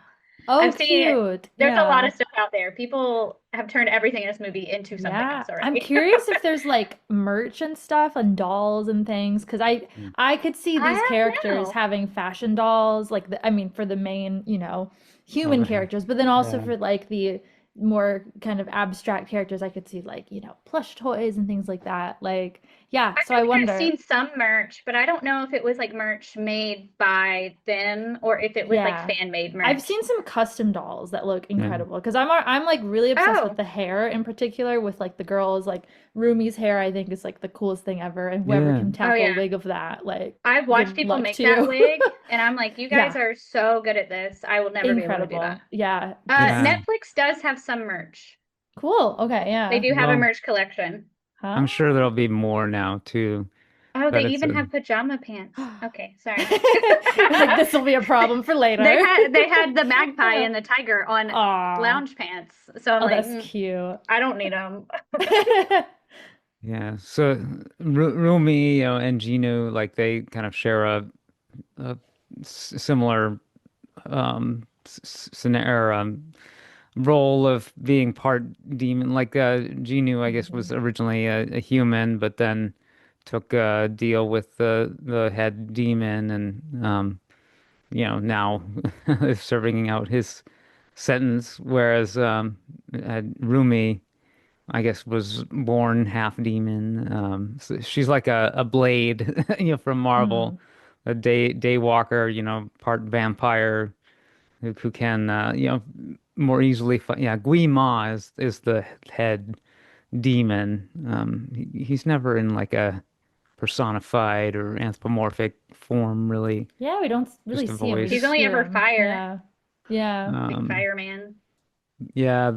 Oh, I've seen cute. there's a lot Yeah. of stuff out there. People have turned everything in this movie into something Yeah. else I'm already. curious if there's like merch and stuff and dolls and things because I could see I these don't characters know. having fashion dolls like I mean for the main, Oh, human characters, but then also yeah. for like the more kind of abstract characters I could see like, plush toys and things like that. Like, yeah, I so feel I like I've wonder. seen some merch, but I don't know if it was like merch made by them or if it was like Yeah. fan made I've merch. seen some custom dolls that look Yeah. incredible because I'm like really obsessed with Oh, the hair in particular with like the girls like Rumi's hair I think is like the coolest thing ever and whoever Yeah. can oh tackle a yeah. wig of that like I've watched good people luck make to that you. wig, and I'm like, you guys Yeah, are so good at this. I will never be able to do that. incredible. Yeah, just Yeah. Netflix does have some merch. cool. Okay, They yeah. do have a Well, merch collection. I'm sure there'll Oh. be more now too, Oh, they but it's even a have pajama pants. Okay, sorry. You're like this will be a problem for later. They had the magpie and the tiger on Aw. lounge pants. So I'm Oh, like, that's cute. I don't need them. yeah. So Rumi, and Genu, like they kind of share a similar scenario role of being part demon. Like Genu, I guess, was Mhm. originally a human, but then took a deal with the head demon, and now is serving out his sentence. Whereas Rumi, I guess, was born half demon. So she's like a Blade, from Marvel, Mm. a day walker, part vampire who can, more easily fight. Yeah, Gui Ma is the head demon. He's never in like a personified or anthropomorphic form, really. Yeah, we don't really Just a see him. We He's just voice. only hear ever him. fire, Yeah. Yeah. like Um, fireman. yeah,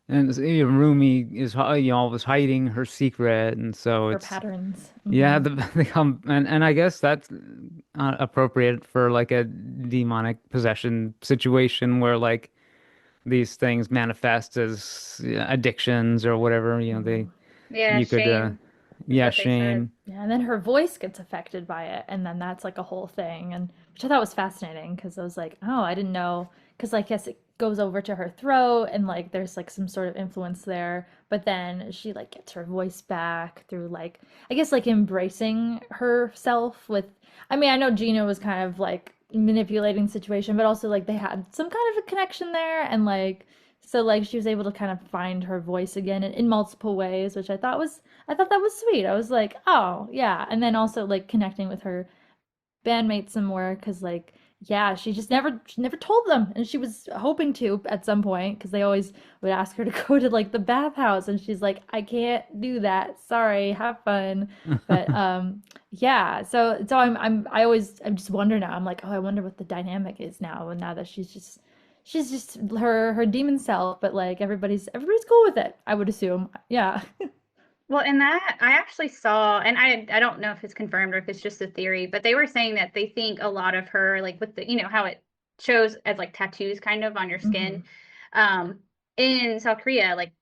Rumi is always hiding her secret, and so Her it's patterns. yeah, Hmm. they come, and I guess that's appropriate for like a demonic possession situation where like these things manifest as addictions or whatever, Hmm. Yeah, you could shame is yeah, what they said. shame. Yeah, and then her voice gets affected by it, and then that's like a whole thing, and which I thought was fascinating because I was like, oh, I didn't know, because like yes, it goes over to her throat, and like there's like some sort of influence there, but then she like gets her voice back through like I guess like embracing herself with. I mean, I know Gina was kind of like manipulating the situation, but also like they had some kind of a connection there, and like so like she was able to kind of find her voice again in multiple ways, which I thought that was sweet. I was like, oh, yeah. And then also like connecting with her bandmates some more because like yeah, she never told them and she was hoping to at some point because they always would ask her to go to like the bathhouse and she's like, I can't do that. Sorry, have fun. But yeah, so I just wonder now. I'm like, oh, I wonder what the dynamic is now and now that she's just her demon self, but like everybody's cool with it, I would assume. Yeah. Well, in that, I actually saw, and I don't know if it's confirmed or if it's just a theory, but they were saying that they think a lot of her, like with the, how it shows as like tattoos kind of on your Mm-hmm. skin, um, in South Korea, like,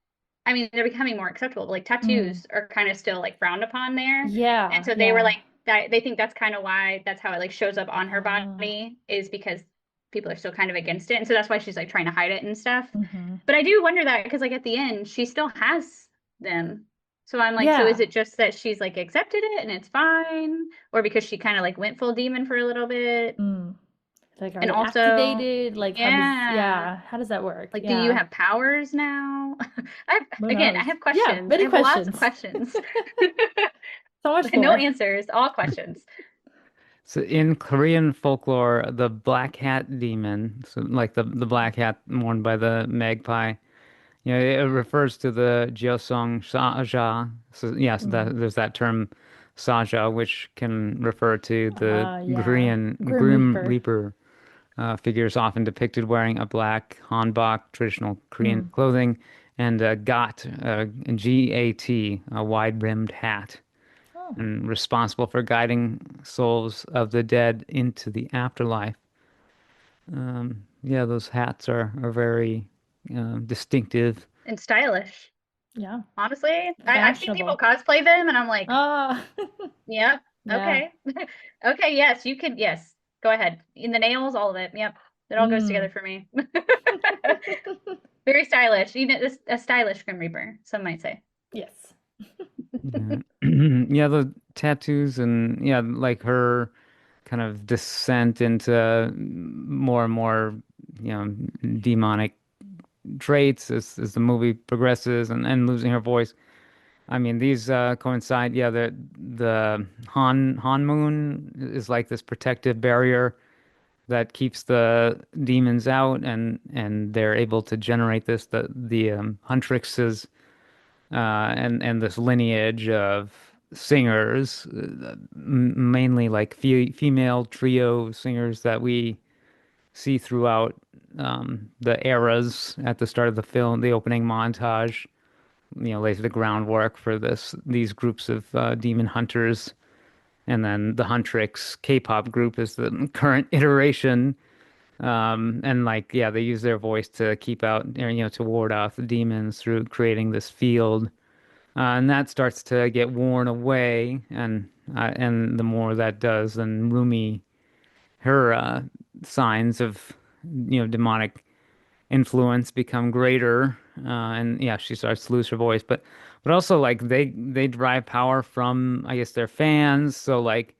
I mean, they're becoming more acceptable, but like Mm. tattoos are kind of still like frowned upon there. And Yeah, so they were yeah. like, that they think that's kind of why that's how it like shows up on her Oh. body is because people are still kind of against it. And so that's why she's like trying to hide it and stuff. Mm-hmm. But I do wonder that because like at the end, she still has them. So I'm like, so is Yeah. it just that she's like accepted it and it's fine? Or because she kind of like went full demon for a little bit? Mm. Like, are And they also, activated? Like, yeah, how does that work? like do you Yeah. have powers now? Who Again, I knows? have Yeah, questions. I many have lots of questions. questions. So much No more. answers, all questions. So in Korean folklore, the black hat demon, so like the black hat worn by the magpie, it refers to the Jeosong Saja. So yes, Mm. there's that term Saja, which can refer to the Yeah. Korean Grim Grim Reaper. Reaper. Figures often depicted wearing a black hanbok, traditional Korean Mm. clothing, and a gat, G-A-T, a wide-brimmed hat, Oh. and responsible for guiding souls of the dead into the afterlife. Yeah, those hats are very distinctive. And stylish. Yeah. Honestly, I've seen people Fashionable. cosplay them and I'm like, Ah. yep, Yeah. okay. Okay, yes, you can, yes, go ahead. In the nails, all of it. Yep. It all goes Mm. together for me. Very stylish, even a stylish Grim Reaper, some might say. Yes. Yeah, yeah, the tattoos and yeah, like her kind of descent into more and more, demonic traits as the movie progresses and losing her voice. I mean, these coincide. Yeah, the Han Moon is like this protective barrier that keeps the demons out, and they're able to generate the Huntrixes and this lineage of singers, mainly like female trio singers that we see throughout the eras at the start of the film, the opening montage. Lays the groundwork for these groups of demon hunters, and then the Huntrix K-pop group is the current iteration. And like, yeah, they use their voice to keep out, to ward off the demons through creating this field. And that starts to get worn away, and the more that does, then Rumi, her signs of demonic influence become greater, and yeah, she starts to lose her voice. But also like they derive power from, I guess, their fans. So like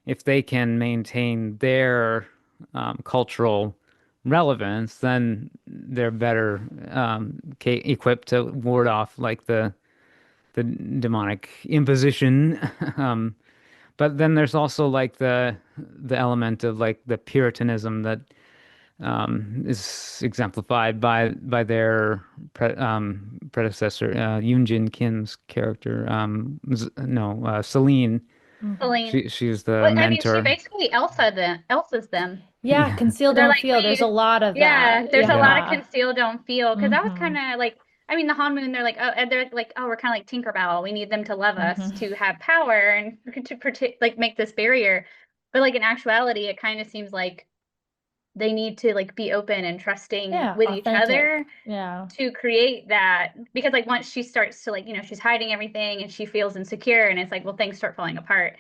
if they can maintain their cultural relevance, then they're better equipped to ward off like the demonic imposition. Um, but then there's also like the element of like the Puritanism that is exemplified by their predecessor, Yoon Jin Kim's character. No, Celine. Mhm. Celine. She's the Well, I mean, she mentor. basically Elsa's them. Yeah, Yeah, conceal, They're don't like feel. There's a we, lot of yeah. that. There's a lot of Yeah. conceal, don't feel, because that was Hmm. kind of like, I mean, the Hanmoon. They're like, oh, we're kind of like Tinkerbell. We need them to love us Hmm. to have power and to protect, like make this barrier. But like in actuality, it kind of seems like they need to like be open and trusting Yeah, with each authentic. other Yeah. to create that. Because like once she starts to like, she's hiding everything and she feels insecure, and it's like, well, things start falling apart.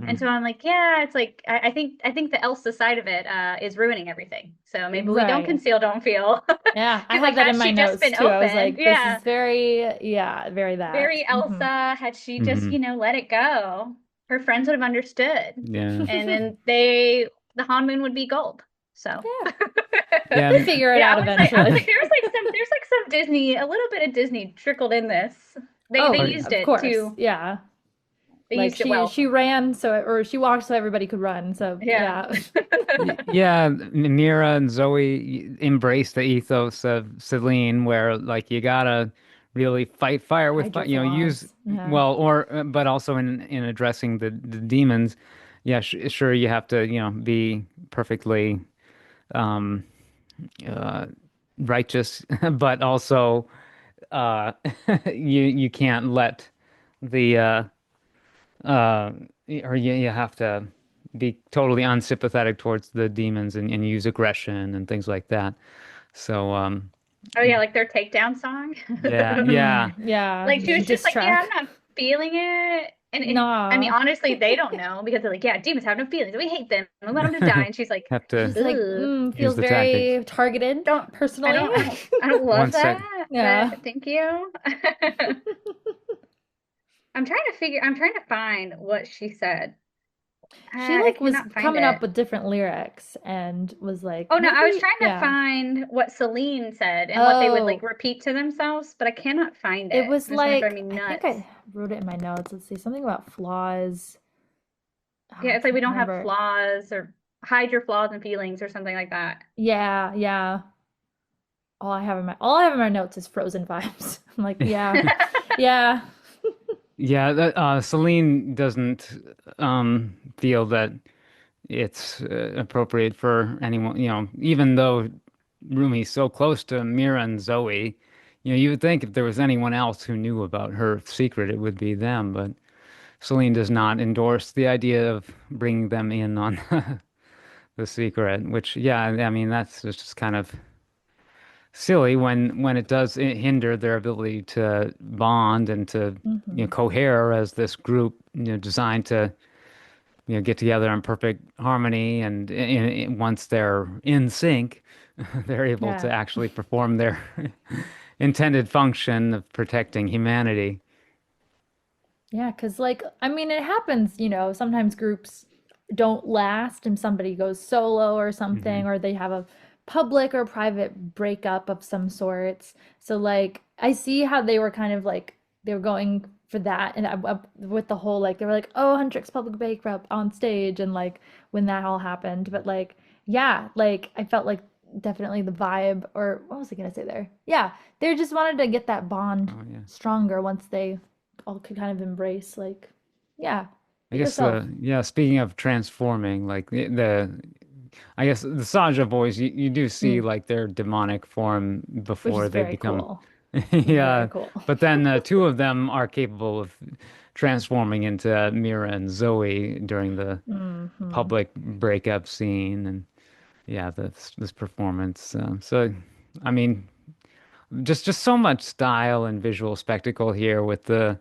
And hmm so Hmm. I'm like, yeah, it's like I think the Elsa side of it is ruining everything. So maybe we don't Right. conceal, don't feel. Yeah, I Because had like that in had my she just notes been too. I was open, like, this yeah, is very, yeah, very that. very Hmm. Elsa, had she just, hmm let it go, her friends would have understood. Yeah, And then the Hanmoon would be gold. So Yeah, yeah, they figure it yeah, out I was eventually. like, there's like some Disney, a little bit of Disney trickled in this. They Oh, oh, used of it course. too. Yeah. They Like used it she well. she ran or she walked so everybody could run. So, Yeah. yeah. Yeah, Mira and Zoe embrace the ethos of Celine, where like you gotta really fight fire with Hide your fire, use flaws. Yeah. well, or but also in addressing the demons. Yeah, sh sure you have to, be perfectly um uh righteous, but also you can't let the uh, or you have to be totally unsympathetic towards the demons and use aggression and things like that. So, Oh yeah, like their takedown song. yeah, yeah, Hmm. Yeah. Like she was just Diss like, yeah, I'm track. not feeling it. And I mean, Nah. honestly, they don't know because they're like, yeah, demons have no feelings. We hate them. We want them to die. And she's like, have to She's like, ugh, use feels the tactics. very targeted don't, personally. I don't love One sec. that, Yeah. but thank you. I'm trying to find what she said. She I like was cannot find coming up it. with different lyrics and was like, Oh no, I was maybe, trying to yeah. find what Celine said and what they would like Oh, repeat to themselves, but I cannot find it it. was And it's gonna drive like, me I think nuts. I wrote it in my notes. Let's see, something about flaws. Oh, Yeah, I it's like we can't don't have remember. flaws or hide your flaws and feelings or something like that. Yeah, yeah. All I have in my notes is frozen vibes. I'm like, yeah, yeah. Yeah, Celine doesn't feel that it's appropriate for anyone, even though Rumi's so close to Mira and Zoe, you would think if there was anyone else who knew about her secret, it would be them, but Celine does not endorse the idea of bringing them in on the secret, which, yeah, I mean, that's just kind of silly when it does hinder their ability to bond and to, Hmm. cohere as this group, designed to, get together in perfect harmony. And once they're in sync, they're able to Yeah. actually perform their intended function of protecting humanity. Yeah, because like I mean it happens, sometimes groups don't last and somebody goes solo or something, hmm or they have a public or private breakup of some sorts. So like I see how they were kind of like they were going for that and with the whole like they were like, oh, Huntrix public bankrupt on stage and like when that all happened. But like yeah, like I felt like definitely the vibe or what was I gonna say there? Yeah, they just wanted to get that bond Oh yeah. stronger once they all could kind of embrace like, yeah, I be guess yourself, yeah, speaking of transforming, like I guess the Saja boys, you do see mm, like their demonic form which before is they very become, cool. Very yeah. cool. But then two of them are capable of transforming into Mira and Zoe during the Hmm. public breakup scene, and yeah, this performance. So, I mean, just so much style and visual spectacle here with the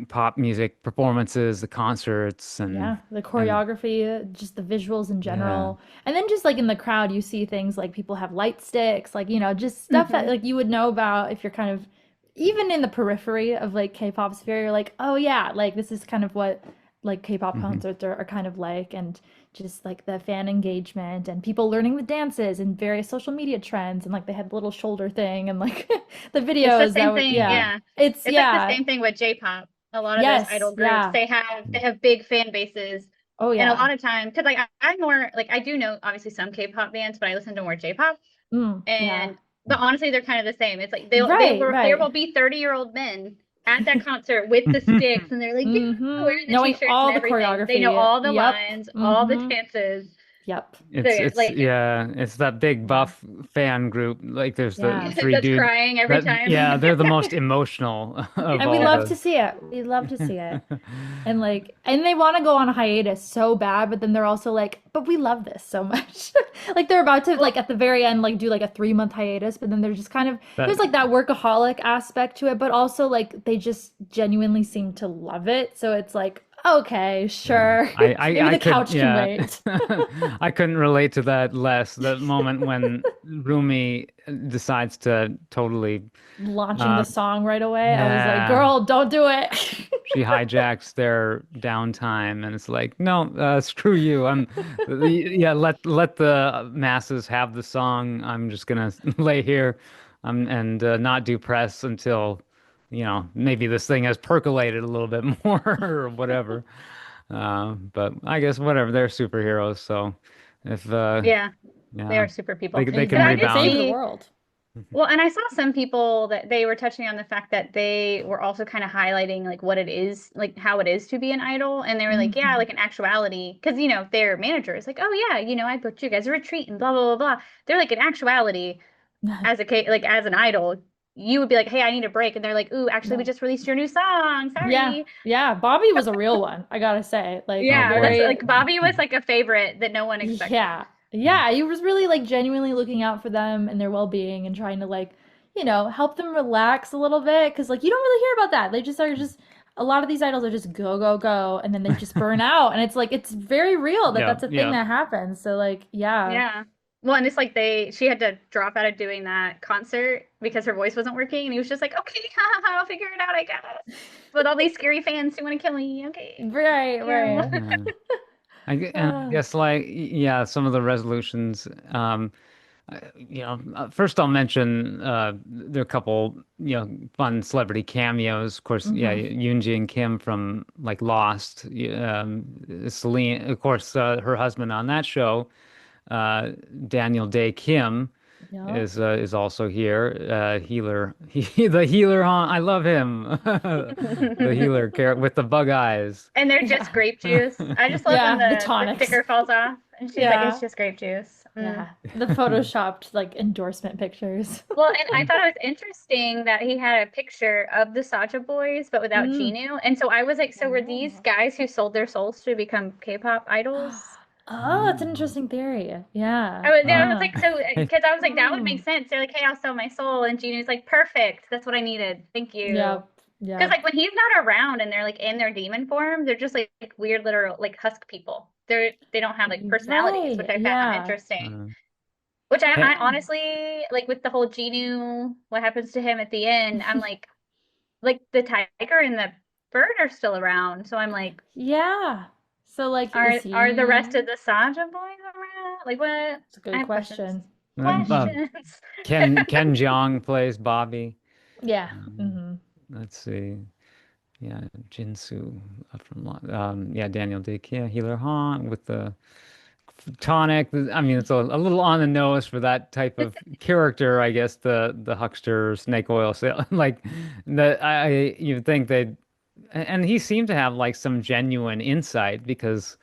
pop music performances, the concerts, Yeah, the and choreography, just the visuals in yeah. general. And then just like in the crowd, you see things like people have light sticks, like, just stuff that Hmm. like you would know about if you're kind of even in the periphery of like K-pop sphere, you're like, oh yeah, like this is kind of what like K-pop Hmm. concerts are kind of like, and just like the fan engagement and people learning the dances and various social media trends, and like they had the little shoulder thing and like the It's the videos that same would, thing, yeah. yeah. It's It's like the yeah. same thing with J-pop. A lot of those Yes, idol groups, yeah. they have big fan bases, Oh and a yeah. lot of time, because like I'm more like I do know obviously some K-pop bands, but I listen to more J-pop, Yeah. and but honestly they're kind of the same. It's like Right, there will right. be 30-year-old men at that concert with the sticks, and they're like, yeah, wearing the Knowing t-shirts and all the everything. They know choreography. all the Yep. lines, all the dances. Yep. So It's yeah, it's like yeah, it's that big Yeah. buff fan group. Like there's the Yeah. three that's dudes crying every that time. yeah, they're the most emotional of And we all love the to see it. We love to see it. And like, and they want to go on a hiatus so bad, but then they're also like, but we love this so much. Like they're about to Well, like at the very end like do like a 3 month hiatus, but then they're just kind of that there's like that workaholic aspect to it, but also like they just genuinely seem to love it. So it's like, okay, yeah. sure. Maybe I the could couch can yeah. wait. I couldn't relate to that less. The moment when Rumi decides to totally Launching uh the song right away, I was like, yeah. girl, don't do it. She hijacks their downtime, and it's like, no, screw you. Yeah, let the masses have the song. I'm just gonna lay here, and not do press until, maybe this thing has percolated a little bit more or whatever. But I guess whatever. They're superheroes, so if yeah, they yeah, are super people. they can But I Exactly. did Save rebound. the see, world. well, and I saw some people that they were touching on the fact that they were also kind of highlighting like what it is, like how it is to be an idol. And they were like, yeah, Hmm. like in actuality, because their manager is like, oh yeah, I booked you guys a retreat and blah blah blah blah. They're like, in actuality, like as an idol, you would be like, hey, I need a break, and they're like, ooh, actually, we No. just released your new song. Yeah. Sorry. Yeah. Bobby was a real one, I gotta say. Like, Oh Yeah, that's boy. like very, Bobby was like a favorite that no one expected. yeah. Yeah. He was really like genuinely looking out for them and their well being and trying to like, help them relax a little bit. Cause like you don't really hear about that. They just are just, a lot of these idols are just go, go, go. And then they just burn out. And it's like, it's very real that Yeah, that's a thing yeah. that happens. So, like, yeah. Yeah. Well, and it's like she had to drop out of doing that concert because her voice wasn't working, and he was just like, "Okay, I'll figure it out, I guess." With all these scary fans who want to kill me, okay. Right. Yeah. Right. Yeah. And I Uh, guess like yeah, some of the resolutions. First I'll mention there are a couple fun celebrity cameos. Of course, yeah, mhm. Yoonji and Kim from like Lost. Celine, of course, her husband on that show, uh, Daniel Day Kim Yep. is also here. Healer, the healer. I love him. The healer with the bug eyes. And they're Yeah. just grape juice. I just love when Yeah. The the tonics. sticker falls off and she's like, "It's Yeah. just grape juice." Mm. Yeah. The photoshopped like endorsement pictures. Well, and I thought it was interesting that he had a picture of the Saja Boys, but without Mm. Genu. And so I was like, so were these Oh. guys who sold their souls to become K-pop idols? Oh, that's an interesting theory. Yeah. I was like, so Hey, because I was like, that would Hmm. make sense. They're like, hey, I'll sell my soul, and Genu's like, perfect. That's what I needed. Thank you. Yep. Because Yep. like when he's not around and they're like in their demon form, they're just like weird little like husk people. They don't have like personalities, which Right. I found Yeah. interesting. uh, Which I hey, Yeah. honestly like with the whole Genu, what happens to him at the end, I'm like the tiger and the bird are still around. So I'm like, Yeah. So like, is are the rest he? of the Saja boys around? Like what? It's a I good have questions. question. Hmm. Questions. Ken Jeong plays Bobby. Yeah. Um, Hmm. let's see. Yeah, Jinsu yeah, Daniel Dick, yeah, Healer Han with the tonic. I mean, it's a little on the nose for that type of character, I guess. The huckster snake oil sale, like you'd think they'd, and he seemed to have like some genuine insight because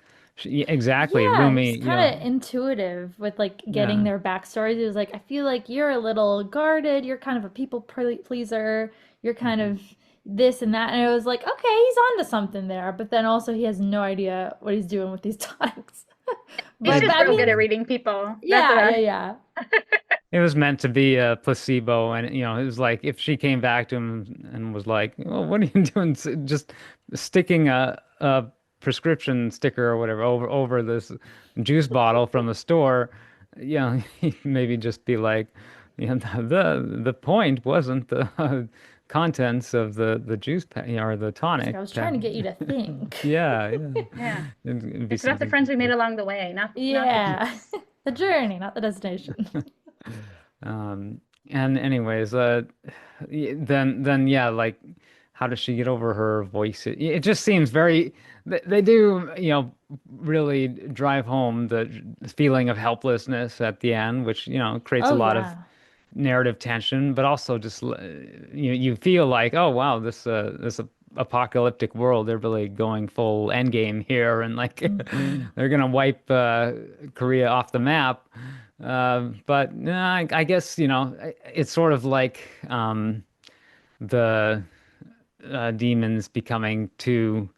exactly Yeah, Rumi, he's kind of intuitive with like getting yeah, their backstories. It was like, I feel like you're a little guarded. You're kind of a people pleaser. You're kind mhm. of this and that. And it was like, okay, he's onto something there. But then also he has no idea what he's doing with these tonics. He's But just I real And good mean, at reading people. That's what yeah, yeah, yeah. It was meant to be a placebo, and it was like if she came back to him and was like, "Well, what are you doing? Just sticking a prescription sticker or whatever over this juice bottle from the store." He'd maybe just be like, the point wasn't the contents of the juice pack, or the It's like tonic I was trying pack. to get you to think. Yeah, yeah. Yeah. It'd be It's about the something friends we made completely. along the way, not the Yeah. juice. The journey, not the destination. Um, and anyways, then yeah, like how does she get over her voice? It just seems very they do, really drive home the feeling of helplessness at the end, which, creates a Oh lot of yeah. narrative tension, but also just you feel like, oh wow, this apocalyptic world, they're really going full endgame here, and like Hmm. they're gonna wipe Korea off the map. But no, I guess it's sort of like the demons becoming too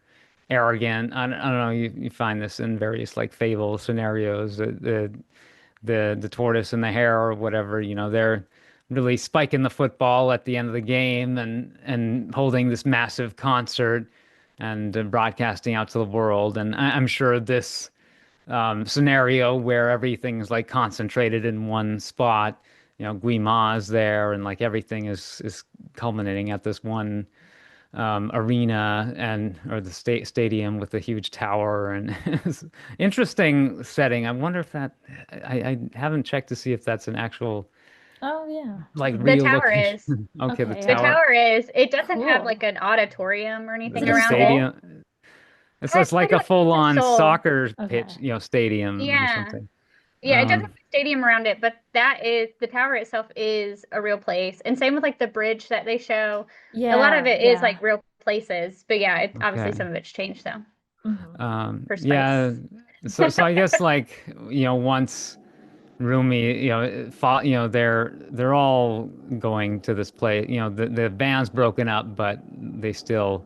arrogant. I don't know. You find this in various like fable scenarios. The tortoise and the hare or whatever, they're really spiking the football at the end of the game and holding this massive concert and broadcasting out to the world. And I'm sure this scenario where everything's like concentrated in one spot, Guima's there, and like everything is culminating at this one arena and or the stadium with the huge tower, and it's interesting setting. I wonder if that I haven't checked to see if that's an actual Oh yeah. like The real tower location. is. Okay, the Okay, The yeah. tower, tower is. It doesn't have Cool. like an auditorium or Is anything it a the around it. soul? stadium. It's I like a don't think it's a full-on soul. soccer pitch, Okay. stadium or Yeah. something. Yeah, it doesn't have Um, a stadium around it, but that is the tower itself is a real place. And same with like the bridge that they show. A lot of Yeah, it is yeah. like real places. But yeah, obviously okay. some of it's changed though Hmm. for Yeah. spice. So I guess like, once Rumi, they're all going to this place. The band's broken up, but they still,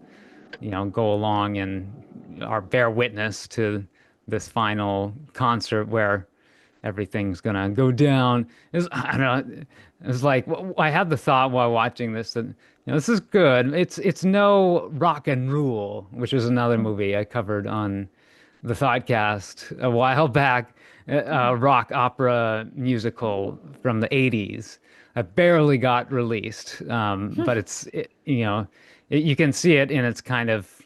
go along and are bear witness to this final concert where everything's gonna go down. I don't know. It's like I had the thought while watching this that this is good. It's no Rock and Rule, which is another movie I covered on the Thoughtcast a while back, a rock opera musical from the 80s that barely got released. But you can see it in its kind of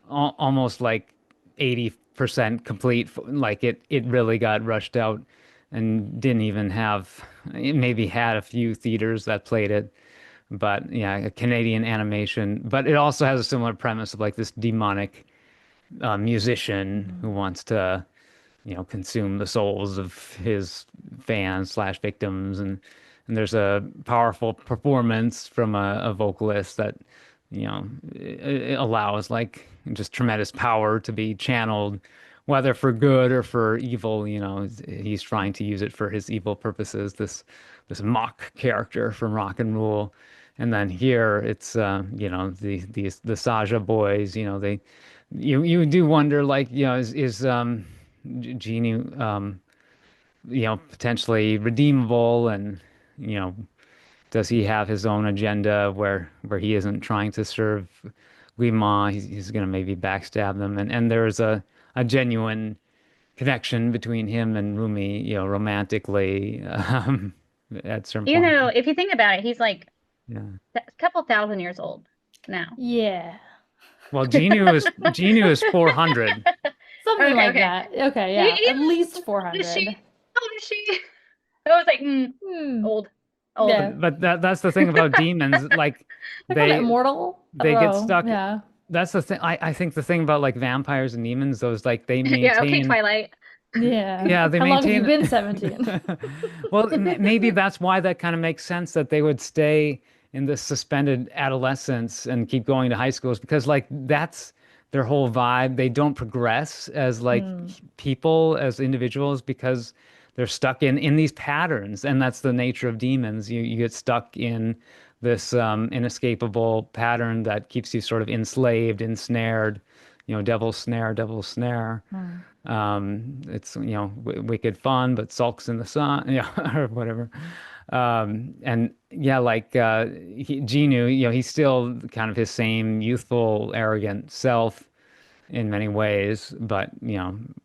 almost like 80% complete. Like it really got rushed out and didn't even have, it maybe had a few theaters that played it. But yeah, a Canadian animation. But it also has a similar premise of like this demonic musician who wants to, consume the souls of his fans slash victims, and there's a powerful performance from a vocalist that, it allows like just tremendous power to be channeled, whether for good or for evil. He's trying to use it for his evil purposes. This mock character from Rock and Rule. And then here it's the Saja boys, you do wonder, like, is Genie potentially redeemable, and you know does he have his own agenda where he isn't trying to serve Guima? He's gonna maybe backstab them, and there's a genuine connection between him and Rumi, romantically, at certain You point. know, if you think about it, he's like Yeah. a couple thousand years old now. Yeah. Well, Genu is 400. Something Okay, like okay. that. Okay, yeah. He's At least how old is she? 400. How old is she? I was like, Hmm. old, old. Yeah. But that's the thing about demons. Like They're kind of they immortal. I don't they get know. stuck. Yeah. That's the thing. I think the thing about like vampires and demons, those like they Yeah, okay, maintain. Twilight. Yeah. Yeah, they How long have you maintain. been 17? Well, maybe that's why that kind of makes sense that they would stay in this suspended adolescence and keep going to high schools, because like that's their whole vibe. They don't progress as like Hmm. people, as individuals, because they're stuck in these patterns, and that's the nature of demons. You get stuck in this inescapable pattern that keeps you sort of enslaved, ensnared. Devil's snare, devil's snare. Hmm. It's wicked fun, but sulks in the sun, yeah, or whatever. And yeah, like Genu, he's still kind of his same youthful, arrogant self in many ways, but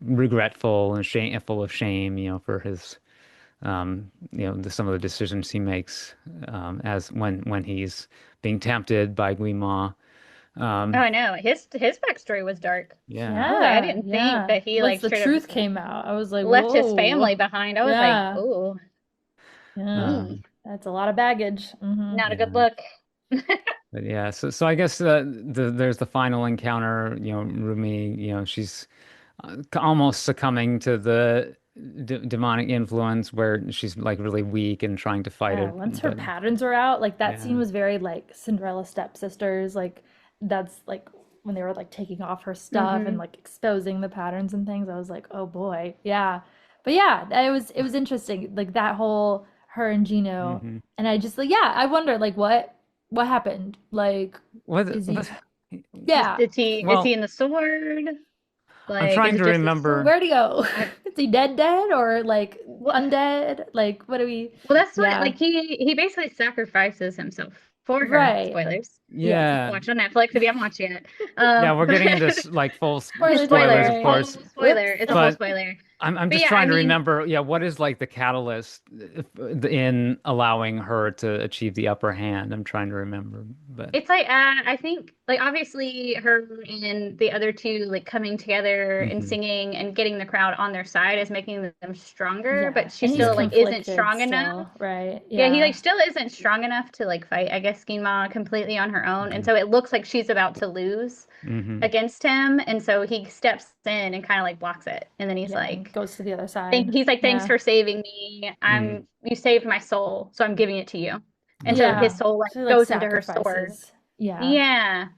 regretful and shame, full of shame, for his some of the decisions he makes as when he's being tempted by Guima. Oh, Um, I know. His backstory was dark. yeah. I was like, I Yeah, didn't think yeah. that he Once like the straight up truth just came out, I was like, left his whoa. family behind. I was like, Yeah, oh, yeah. mm, Um, That's a lot of baggage. not a good yeah. look. But yeah, so I guess there's the final encounter. Rumi. She's almost succumbing to the d demonic influence, where she's like really weak and trying to fight Yeah, it. once her But patterns were out, like that scene yeah, was very like Cinderella stepsisters. Like that's like when they were like taking off her stuff and Hmm. like exposing the patterns and things. I was like, oh boy, yeah. But yeah, it was interesting, like that whole her and Gino, hmm and I just like yeah, I wonder like what happened. Like, what is what? he? Yeah, Is he Well, in the sword? I'm Like, is trying it to just his soul? remember. where'd he go? I, Is he dead or like what? undead? Like what do we? Well, that's what Yeah, like he basically sacrifices himself for her. right. Spoilers. Yes. Yeah, Watch on Netflix if you haven't watched it yet. yeah, we're getting into But like full Spoilers spoilers, of alert. full course. spoiler. Whoops. It's a full But spoiler. I'm But just yeah, I trying to mean, remember, yeah, what is like the catalyst in allowing her to achieve the upper hand? I'm trying to remember, but it's like I think like obviously her and the other two like coming together and hmm singing and getting the crowd on their side is making them stronger, Yeah. but she And he's still yeah, like isn't conflicted strong enough. still, right? Yeah, he like Yeah. still isn't strong enough to like fight, I guess, Skima completely on her own. And hmm so it looks like she's about to lose hmm against him. And so he steps in and kind of like blocks it. And then he's Yeah. And like, goes to the other side. he's like, thanks Yeah. for saving me. hmm You saved my soul, so I'm giving it to you. And so Okay. his Yeah. soul like So like goes into her sword. sacrifices. Yeah. Yeah.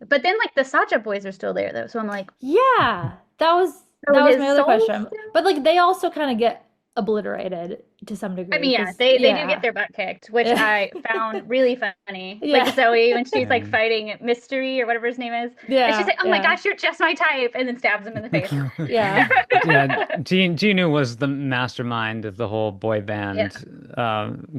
But then like the Sacha boys are still there though. So I'm like, Yeah. so That was my his other soul question. still? But like they also kind of get obliterated to some I degree mean, yeah, because they do get yeah. their butt kicked, which Yeah. I found really funny. Like Yeah. Zoe when she's like Yeah. fighting Mystery or whatever his name is, and she's Yeah. like, "Oh my Yeah. gosh, you're just my type," and then stabs him in the face. Yeah. Yeah, Genu was the mastermind of the whole boy Yeah. band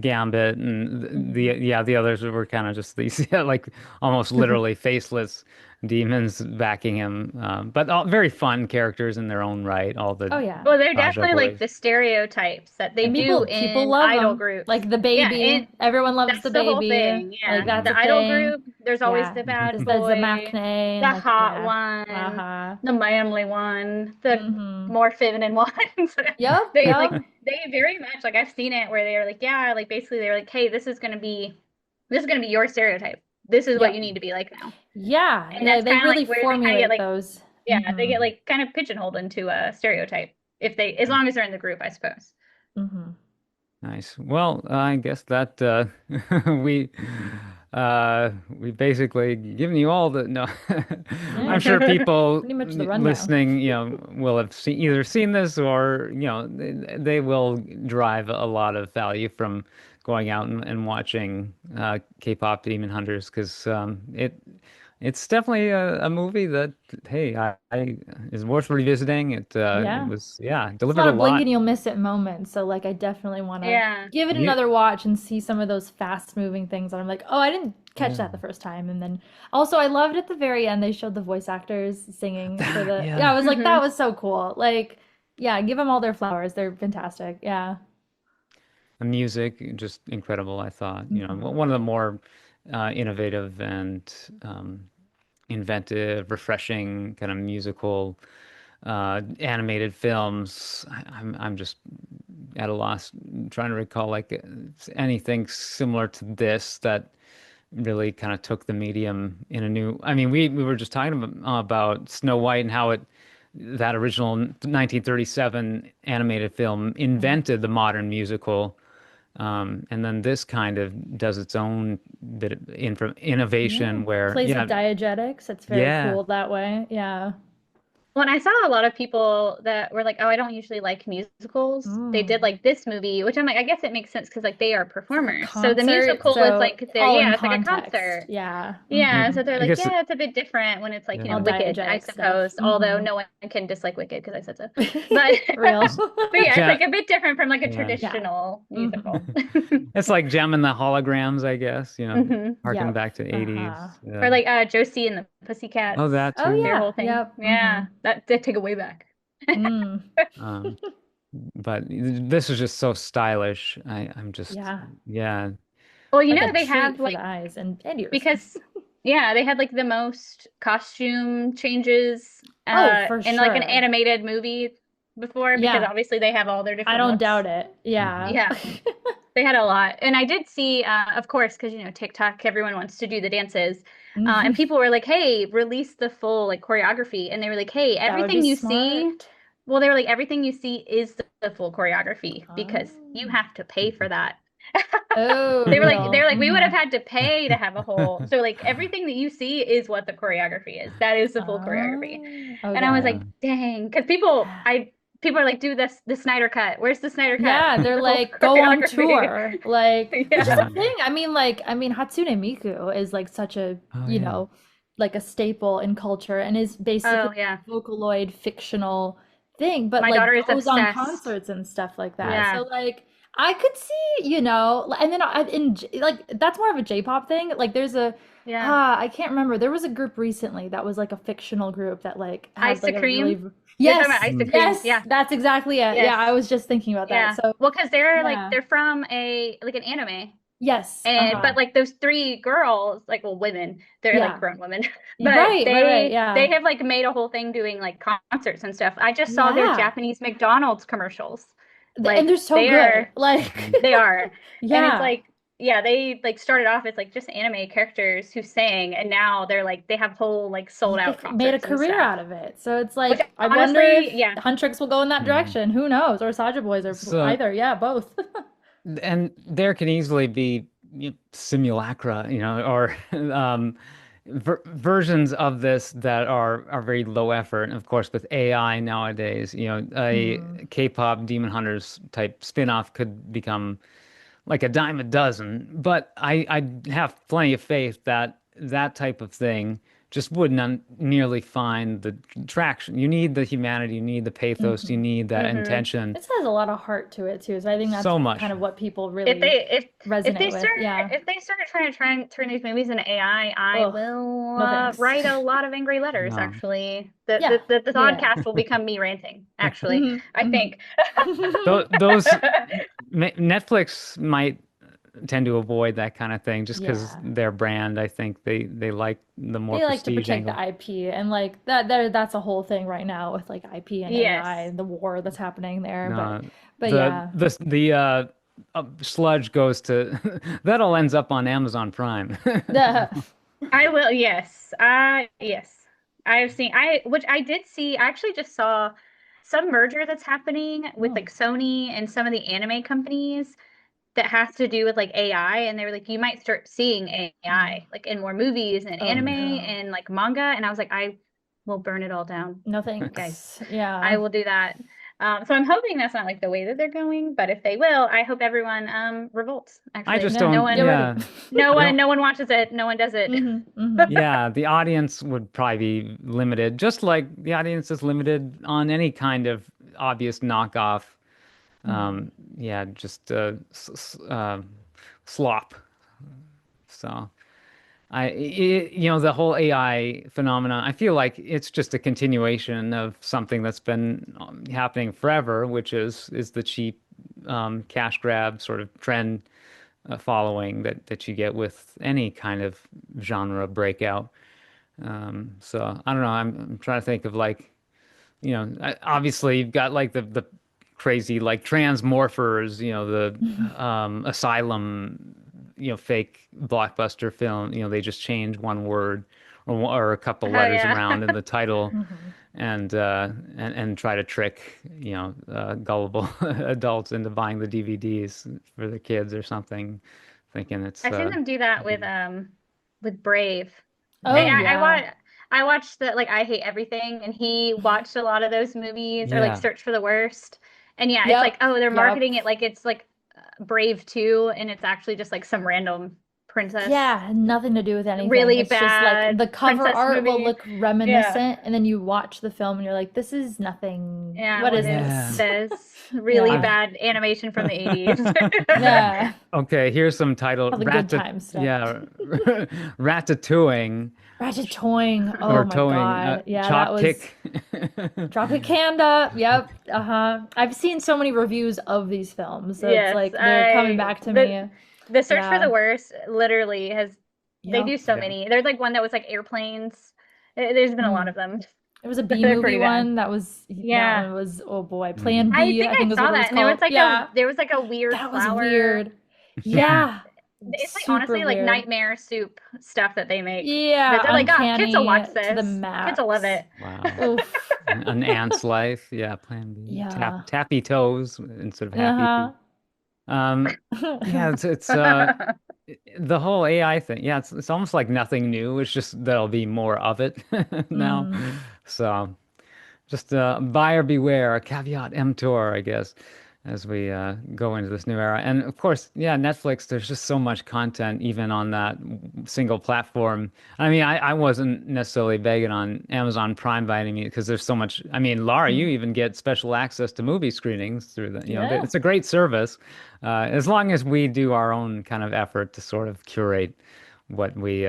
gambit, and Mhm. the others were kind of just these like almost literally faceless demons backing him, but all very fun characters in their own right. All the Oh yeah. Well, they're Aja definitely like boys. the stereotypes that they And do people in love idol them. groups. Like the Yeah, baby. and Everyone loves that's the the whole baby. thing. Like Yeah, that's a the idol thing. group. There's always Yeah. the bad There's the boy, Macne the and like hot yeah. one, Uh-huh. the manly one, the Mm-hmm. more feminine ones. Yep, They like yep. they very much like I've seen it where they are like, yeah, like basically they were like, hey, this is gonna be your stereotype. This is what you Yep. need to be like now. Yeah. And Yeah, that's they kind of really like where they kind of get formulate like, those. yeah, they Mm-hmm. get like kind of pigeonholed into a stereotype if they, as long as they're in the group, I suppose. Mm-hmm. Nice. Well, I guess that we we basically given you all the no. I'm Yeah. sure people Pretty much the rundown. listening, will have either seen this or they will derive a lot of value from going out and watching K-pop Demon Hunters because it's definitely a movie that hey I is worth revisiting. It Yeah. was yeah It's delivered not a a blink lot. and you'll miss it moment. So like I definitely want to Yeah. give it You, another watch and see some of those fast moving things that I'm like, "Oh, I didn't catch yeah. that the first time." And then also I loved at the very end they showed the voice actors singing for the yeah, I Yeah. was like that Hmm. was so cool. Like yeah, give them all their flowers. They're fantastic. Yeah. The music, just incredible, I thought. Hmm. One of the more innovative and inventive, refreshing kind of musical animated films. I'm just at a loss trying to recall like anything similar to this that really kind of took the medium in a new. I mean, we were just talking about Snow White and how it that original 1937 animated film invented the modern musical. And then this kind of does its own bit of Yeah. innovation where, Plays with yeah, diegetics. It's very yeah, cool that way. Yeah. When I saw a lot of people that were like, "Oh, I don't usually like musicals." They did Mm. like this movie, which I'm like, I guess it makes sense because like they are It's like a performers. So the concert, musical was so like their all in yeah, it's like a context. concert. Yeah. Yeah, so they're I like, guess yeah, it's a bit different when it's like, yeah. All Wicked, I diegetic stuff. suppose. Although no one can dislike Wicked because I said so. But Real. but yeah, it's Ja like a bit different from like a yeah. Yeah. traditional Hmm. musical. It's like Gem and the Holograms, I guess, hmm harken Yep. back to Uh-huh. 80s. Or Yeah. like Josie and the Oh, Pussycats, that Oh too. their yeah. whole thing. Yep. Yeah, that did take it way back. Mm. Um, but this is just so stylish. I'm just, Yeah. yeah. Well, Like a they have treat for like the eyes and ears. because yeah, they had like the most costume changes Oh, for in like an sure. animated movie before because Yeah. obviously they have all their I different don't looks. doubt it. Yeah. Mhm. Yeah, they had a lot. And I did see of course because TikTok everyone wants to do the dances. And Mhm. people were like, "Hey, release the full like choreography." And they were like, "Hey, That would be everything you see." smart. Well, they were like, "Everything you see is the full choreography because you Oh. have to pay for that." Oh, They real. were like, we would have Hmm. had to pay to have a whole. So like everything that you see is what the choreography is. That is the full choreography. Oh, And I was okay. like, Yeah. dang, because Yeah. people are like, do this the Snyder cut. Where's the Snyder cut? Yeah, they're The whole like go on choreography. tour, like which is Yeah. a thing. I mean Hatsune Miku is like such a, Oh, you yeah. know, like a staple in culture and is basically Oh yeah. a Vocaloid fictional thing, but My like daughter is goes on obsessed. concerts and stuff like that. So Yeah. like I could see, and then like that's more of a J-pop thing. Like there's a Yeah. I can't remember. There was a group recently that was like a fictional group that like had Ice like a really cream. You're talking about yes, ice Mm. cream. yes, Yeah. that's exactly it. Yeah, Yes. I was just thinking about that. Yeah. So Well, because yeah. they're from a like an anime. Yes. And Uh-huh. but like those three girls, like well, women, they're like Yeah. grown women, but Right. they Yeah. have like made a whole thing doing like concerts and stuff. I just saw their Yeah. Japanese McDonald's commercials. And Like they're so good. Like, Mhm. they are, and it's yeah. like yeah, they like started off as like just anime characters who sang, and now they're like they have whole like sold They out made a concerts and career stuff. out of it. So it's Which like, I wonder if honestly, yeah, Huntrix will go in that Mhm. direction. Who knows? Or Saja Boys or So, either. Yeah, both. and there can easily be simulacra, or versions of this that are very low effort. And of course, with AI nowadays, a Hmm. K-pop Demon Hunters type spin-off could become like a dime a dozen. But I have plenty of faith that that type of thing just would not nearly find the traction. You need the humanity, you need the pathos, you Hmm. need that hmm intention This has a lot of heart to it too. So I think that's so much. kind of what people if really they if resonate they with. start Yeah. trying and turn these movies into AI, I Ugh. will No thanks. write a lot of angry letters. No. Actually, Yeah. the Yeah. podcast will become me ranting. Actually, Hmm. I Hmm. think. Those Netflix might tend to avoid that kind of thing just because Yeah. their brand, I think they like the more They like to prestige protect angle. the IP and like that's a whole thing right now with like IP and AI Yes. and the war that's happening there. But No, but the yeah. the sludge goes to that all ends up on Amazon Prime. The I will. Yes. Yes. I've seen which I did see. I actually just saw some merger that's happening with oh. like Sony and some of the anime companies that has to do with like AI, and they were like, you might start seeing Mm. AI like in more movies and Oh anime no. and like manga, and I was like, I will burn it all down, No guys. thanks. I Yeah. will do that. So I'm hoping that's not like the way that they're going, but if they will, I hope everyone revolts. I Actually, just Yeah. Get ready. no one watches it, no one does it. Hmm. Hmm. yeah, the audience would probably be limited, just like the audience is limited on any kind of obvious knockoff. Hmm. Yeah, just slop. So. The whole AI phenomenon, I feel like it's just a continuation of something that's been happening forever, which is the cheap cash grab sort of trend following that you get with any kind of genre breakout. So I don't know. I'm trying to think of like, obviously you've got like the crazy like transmorphers, the Asylum, fake blockbuster film. They just change one word or a couple Oh letters yeah. around in the title Hmm. and try to trick, gullible adults into buying the DVDs for the kids or something, thinking it's I've seen them do that good. with Brave. Oh I yeah. I watched the like I Hate Everything, and he watched a lot of those movies, or like Yeah. Search for the Worst. And yeah, it's like, Yep. oh, they're Yep. marketing it like it's like Brave 2, and it's actually just like some random princess, Yeah, had nothing to do with anything. really It's just like bad the cover princess art will movie. look Yeah. reminiscent, and then you watch the film and you're like, this is nothing. Yeah, What what is is Yeah. this? this? Really Yeah. I've bad animation from the 80s. Yeah. Okay, here's some title. All the good time stuff. Yeah, ratatouille Ratchet-toying. or Oh my towing, God. Yeah, that chop was kick. Drop It Canda. Yep. Uh-huh. I've seen so many reviews of these films, so it's Yes, like they're coming I back to me. the Search for Yeah. the Worst literally has they Yep. do so Yeah. many. There's like one that was like airplanes. There's been a lot Mm. of them. It was a B They're movie pretty bad. one that Yeah. one was, oh boy, Plan Mhm. I B, think I I think is saw what it that, was and there was called. like Yeah. a weird That was flower. weird. Yeah. Yeah. It's like Super honestly like weird. nightmare soup stuff that they make. But Yeah, they're like, oh, kids will uncanny watch to the this. Kids will love max. it. Wow. Oof. An ant's life. Yeah, plan B. Yeah. Tappy toes instead of happy feet. Uh-huh. Um, yeah, it's the whole AI thing. Yeah, it's almost like nothing new. It's just there'll be more of it now. Mm. So just buyer beware, caveat emptor, I guess, as we go into this new era. And of course, yeah, Netflix, there's just so much content even on that single platform. I mean, I wasn't necessarily begging on Amazon Prime by any means because there's so much. I mean, Laura, you Mm. even get special access to movie screenings through Yeah. it's a great service as long as we do our own kind of effort to sort of curate what we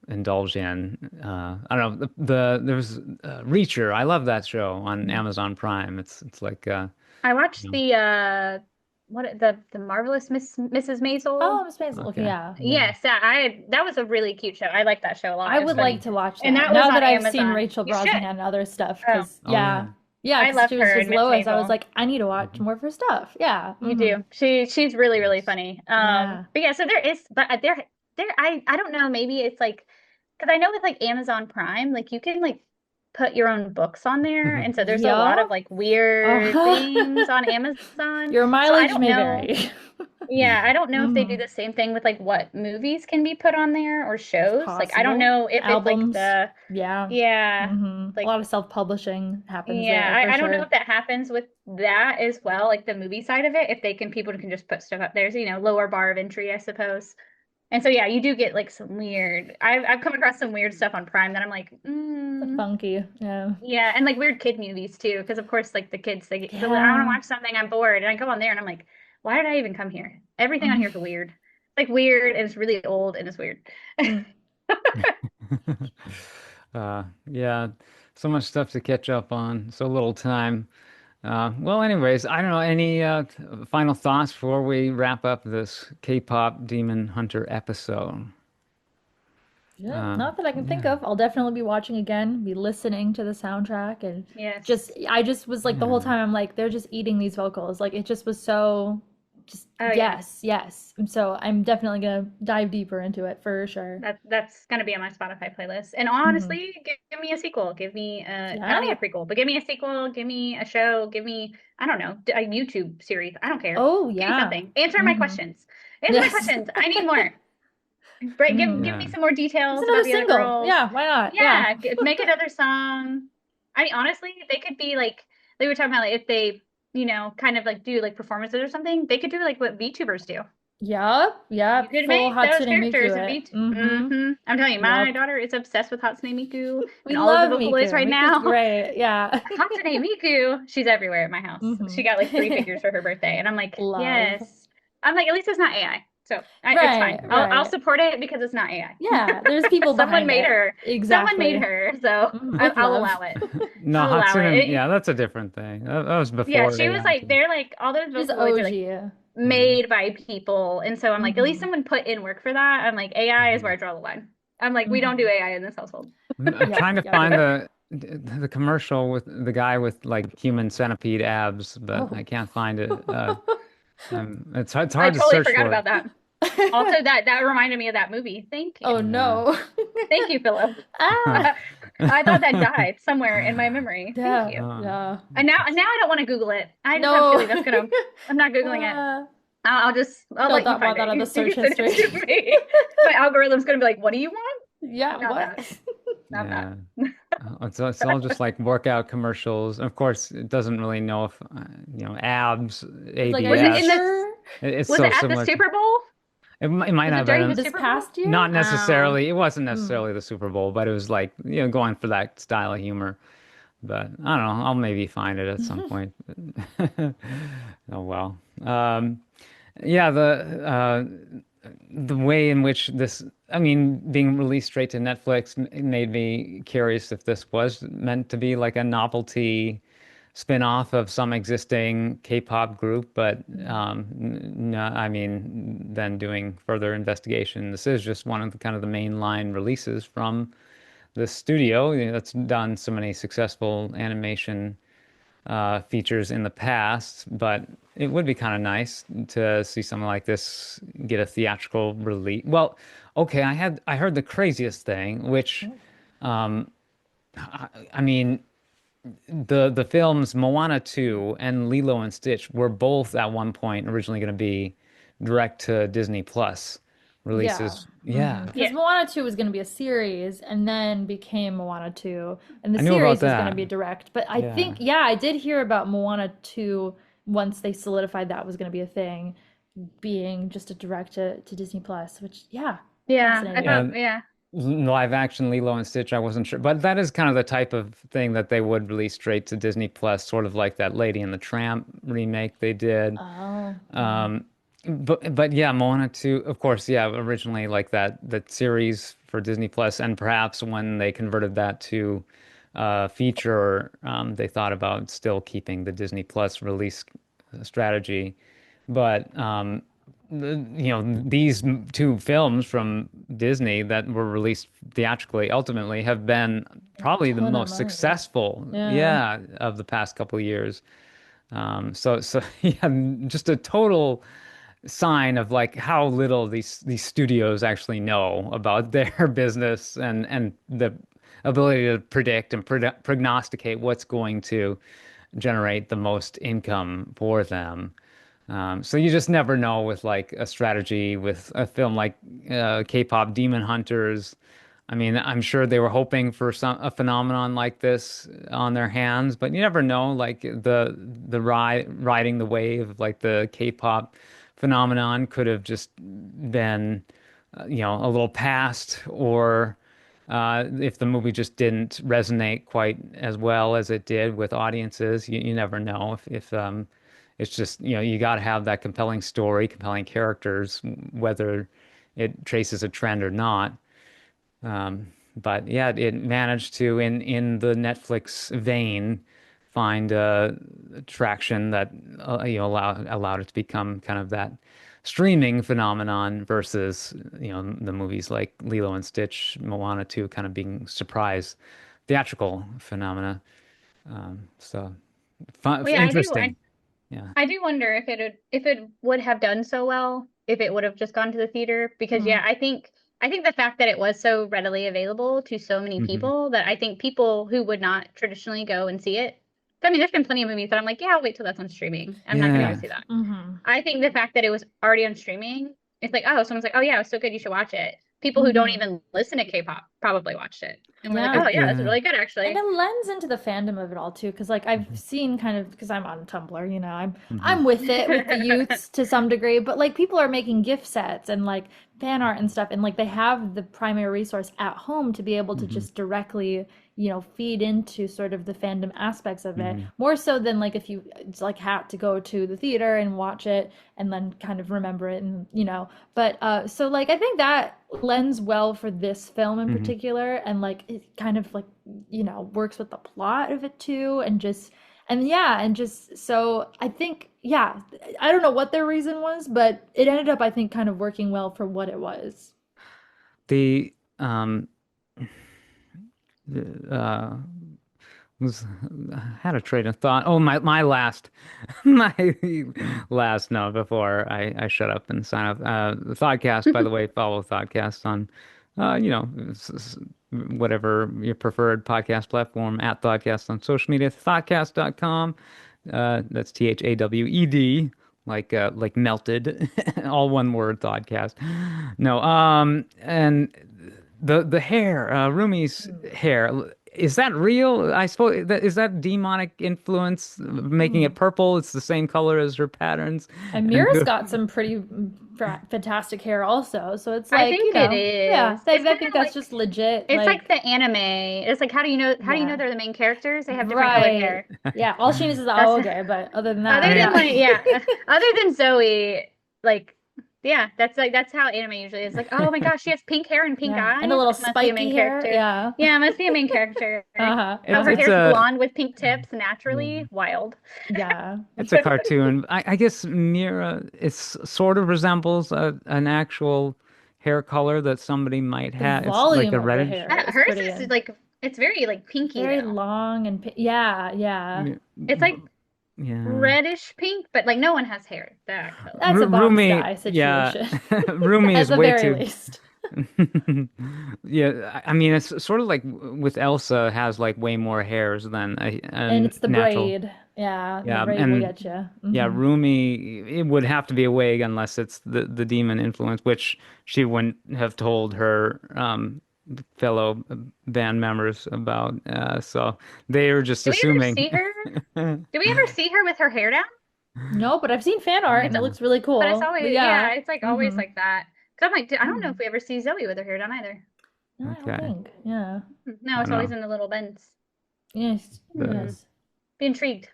indulge in. I don't know. There's Reacher. I love that show on Mm. Amazon Prime. It's like I you watched know, the Marvelous Mrs. Maisel. Oh, Miss Maisel. Okay, okay. yeah. Yeah. Yes, that was a really cute show. I liked that show a lot. I It was would like funny. to watch And that that was now on that I've seen Amazon. Rachel You should. Brosnahan and other stuff. Oh, Because, Oh yeah. yeah, I because love she was her just and Miss Lois. I was Maisel. like, I need to watch Mhm. more of her stuff. Yeah. You do. She's really, really Yes. funny. Yeah. But yeah, so there is, but there I don't know, maybe it's like because I know with like Amazon Prime, like you can like put your own books on there, and so there's a lot of Yeah. like weird things on Amazon. Your So I mileage don't may know. vary. Yeah, I don't know if they do hmm the same thing with like what movies can be put on there or It's shows. Like I don't possible. know if it's like Albums. the Yeah. yeah, A like lot of self-publishing happens yeah, there for I don't know sure. if that happens with that as well, like the movie side of it, if they can people can just put stuff up. There's, lower bar of entry, I suppose. And so yeah, you do get like some weird. I've come across some weird stuff on Prime that I'm like, Funky. Yeah. yeah, and like weird kid movies too, because of course like the kids they're like, I want to Yeah. watch something, I'm bored, and I go on there and I'm like, why did I even come here? Everything on Mhm. here is weird. Like weird and it's really old and it's weird. Mm. Yeah, so much stuff to catch up on, so little time. Well, anyways, I don't know, any final thoughts before we wrap up this K-pop Demon Hunter episode? Yeah, Uh, not that I can think yeah, of. I'll definitely be watching again, be listening to the soundtrack, and Yes. I just was like the whole yeah. time I'm like, they're just eating these vocals. Like it just was so, just Oh yeah. yes, yes. And so I'm definitely gonna dive deeper into it for sure. That's gonna be on my Spotify playlist. And hmm honestly, give me a sequel. Give me I don't need a Yeah. prequel, but give me a sequel, give me a show, give me I don't know, a YouTube series. I don't care. Oh Give me yeah. something. Answer my hmm questions. Answer my Yes. questions. I need more. Right, give hmm me Yeah. some more It's details another about the other single. girls. Yeah, why not? Yeah. Yeah, make another song. I mean, honestly, they could be like they were talking about like if they, kind of like do like performances or something, they could do like what VTubers do. Yep. You Yep. could Full make those Hatsune characters Miku a it. V. I'm telling you, my Yep. daughter is obsessed with Hatsune Miku We and all of the love Vocaloids Miku. right Miku's now. great. Yeah. Hatsune Miku, she's everywhere at my house. She hmm got like 3 figures for her birthday, and I'm like, Love. yes. I'm like, at least it's not AI, so it's Right, fine. I'll right. support it because it's not AI. Yeah, there's people Someone behind made it. her. Someone made Exactly. her, so With I'll love. allow it. No, I'll allow it. Hatsune, yeah, that's a different thing. That was Yeah, before she was AI like, too. they're like all those She's Vocaloids are like OG. Mhm. made by people. And so I'm like, at least hmm someone put in work for that. I'm like, AI is where Mhm. I draw the line. I'm like, we don't do hmm AI in this household. I'm Yep, trying to yep, find yep. the commercial with the guy with like human centipede abs, but I Oh. can't find it. It's I hard to totally search forgot for it. about that. Also, that reminded me of that movie. Thank you. Oh Yeah. no. Thank you, Philip. Huh. Ah. I thought that died somewhere in my memory. Thank Yeah, you. yeah. And now I don't want to Google it. I just have a No. feeling I'm not Googling it. Ah. I'll Got let you that find one it. out of the You search send it history. to me. My algorithm's gonna be like, what do you want? Yeah, Not what? that. Not that. Yeah. It's all just like workout commercials. Of course, it doesn't really know if abs, It's like, are Was you it in this? ABS. sure? It's Was so it at the similar to. Super Bowl? It might Was it have been during the This Super Bowl? past year? not Oh, necessarily. It wasn't Mm. necessarily the Super Bowl, but it was like going for that style of humor. But I don't know. I'll maybe find it at some point. Oh well. Yeah, the way in which this, I mean, being released straight to Netflix made me curious if this was meant to be like a novelty spin-off of some existing K-pop group, but no, I mean, then doing further investigation, this is just one of the kind of the mainline releases from the studio that's done so many successful animation features in the past, but it would be kind of nice to see something like this get a theatrical release. Well, okay, I heard the craziest thing, which I mean, the films Moana 2 and Lilo and Stitch were both at one point originally going to be direct to Disney Plus Yeah. releases. Yeah, Because yeah, Moana 2 was going to be a series and then became Moana 2. And the I knew about series was going to that. be direct. But I Yeah. think, yeah, I did hear about Moana 2 once they solidified that was going to be a thing, being just a direct to Disney Plus, which, yeah, yeah. I fascinating. thought, Yeah, yeah, live action Lilo and Stitch, I wasn't sure, but that is kind of the type of thing that they would release straight to Disney Plus, sort of like that Lady and the Tramp remake they did. Oh, yeah. Um, but yeah, Moana 2, of course, yeah, originally like that series for Disney Plus, and perhaps when they converted that to feature, they thought about still keeping the Disney Plus release strategy. But these two films from Disney that were released theatrically ultimately have been A probably the ton of most money. successful, Yeah. yeah, of the past couple of years. So yeah, just a total sign of like how little these studios actually know about their business and the ability to predict and prognosticate what's going to generate the most income for them. So you just never know with like a strategy with a film like K-pop Demon Hunters. I mean, I'm sure they were hoping for a phenomenon like this on their hands, but you never know. Like riding the wave of like the K-pop phenomenon could have just been, a little past, or if the movie just didn't resonate quite as well as it did with audiences, you never know if it's just, you got to have that compelling story, compelling characters, whether it traces a trend or not. But yeah, it managed to, in the Netflix vein, find traction that allowed it to become kind of that streaming phenomenon versus the movies like Lilo and Stitch, Moana 2 kind of being surprise theatrical phenomena. So fun, well, yeah. interesting. Yeah. I do wonder if it would have done so well if it would have just gone to the theater because Hmm. yeah, I think the fact that it was so readily available to so many Hmm. people that I think people who would not traditionally go and see it. I mean, there's been plenty of movies that I'm like, yeah, I'll wait till that's on streaming. I'm not going to go Yeah. see that. Hmm. I think the fact that it was already on streaming, it's like, oh, someone's like, oh yeah, it was so good, you should watch it. People who don't Hmm. even listen to K-pop probably watched it and were like, Yeah. oh yeah, this is Yeah. really good And actually. it lends into the fandom of it all too, because like I've Hmm. seen kind of because I'm on Tumblr, Hmm. I'm with it with the youths to some degree, but like people are making gift sets and like fan art and stuff, and like they have the primary resource at home to be able to Hmm. just directly, feed into sort of the fandom aspects of it, Hmm. more so than like if you it's like had to go to the theater and watch it and then kind of remember it and but so like I think that lends well for this film in Hmm. particular, and like it kind of like works with the plot of it too, and just and yeah, and just so I think yeah, I don't know what their reason was, but it ended up I think kind of working well for what it was. The uh was had a train of thought. Oh, my last my last note before I shut up and sign up. The Thoughtcast, by the way, follow Thoughtcast on whatever your preferred podcast platform, at Thoughtcast on social media, thoughtcast.com. That's THAWED, like melted, all one word, Thoughtcast. No, and the hair, Rumi's hair, is that real? I suppose that is that demonic influence making it Mm. purple? It's the same color as her patterns, And and Mira's got some pretty fantastic hair also. So it's I like, think it yeah, is. It's I kind think of that's like just legit. it's like Like, the anime. It's like how do you know yeah, they're the main characters? They have different colored right. hair. Yeah, all she needs is That's oh, okay, but other than I that, other mean, than yeah. like yeah, other than Zoe, like yeah, that's how anime usually is. Like, oh my gosh, she has pink hair and pink Yeah, and a eyes. little It must be a main spiky hair. character. Yeah. Yeah, it must be a main character. Uh-huh. Oh, her it's Uh-huh. hair's a blonde with pink tips naturally. Wild. Yeah. it's a cartoon. I guess Mira it's sort of resembles an actual hair color that somebody might The have. It's like volume a of the reddish. hair is Hers pretty is like it's very like pinky very though. long and yeah, yeah. It's like Yeah. reddish pink, but like no one has hair that color. That's a box Rumi, dye yeah, situation Rumi at is the way very too. least. Yeah, I mean it's sort of like with Elsa has like way more hairs than And a it's the natural. braid. Yeah, the Yeah, braid will and get you. yeah, Hmm. Rumi it would have to be a wig unless it's the demon influence, which she wouldn't have told her fellow band members about. So they were just Do we ever assuming. see her? Do we ever see her with her hair down? No, but I've seen fan art It's and it looks really but it's cool. But always yeah. yeah, it's like always Hmm. like that. Cause I'm like, I don't know if Hmm. we ever see Zoe with her hair done either. No, I don't Okay, think. Yeah. No, I it's don't always know. in the little bends. Yes. Hmm. The Yes. Be intrigued.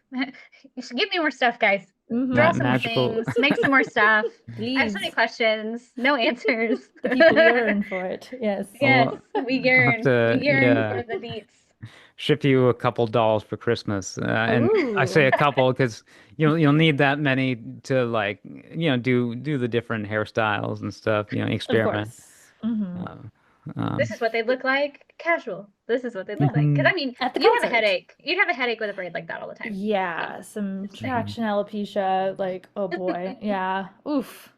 You should give me more stuff, guys. Hmm. Draw some more magical. things. Make some more stuff. I have so many Please. questions. No answers. The people yearn for it. Yes. Yes, I'll, we I'll have yearn. We to, yearn yeah, for the deets. ship you a couple dolls for Christmas. And I say Ooh. a couple because you'll need that many to like, do the different hairstyles and stuff, Of experiment. course. Hmm. Uh, This um, is what they look like casual. This is what they look Yeah. like. Because mhm, I mean, At the you'd have a concert. headache. You'd have a headache with a braid like that all the time. So, Yeah, some just saying. mhm. traction alopecia, like, oh boy. Yeah. Oof.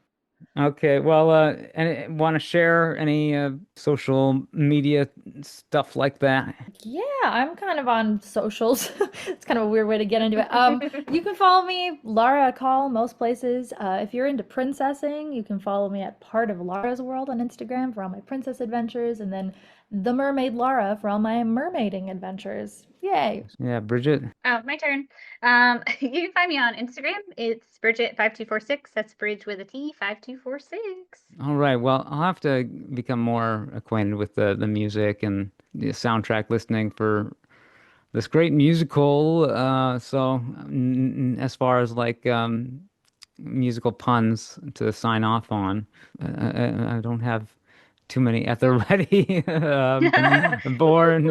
Okay, well, and want to share any social media stuff like that? Yeah, I'm kind of on socials. It's kind of a weird way to get into it. You can follow me, Lara Call, most places. If you're into princessing, you can follow me at Part of Lara's World on Instagram for all my princess adventures, and then The Mermaid Lara for all my mermaiding adventures. Yay! Yeah, Bridget. Oh, my turn. You can find me on Instagram. It's Bridget5246. That's Bridge with a T, 5246. All right. Well, I'll have to become more acquainted with the music and the soundtrack listening for this great musical. So, as far as like musical puns to sign off on, I don't have too many at the ready. Born,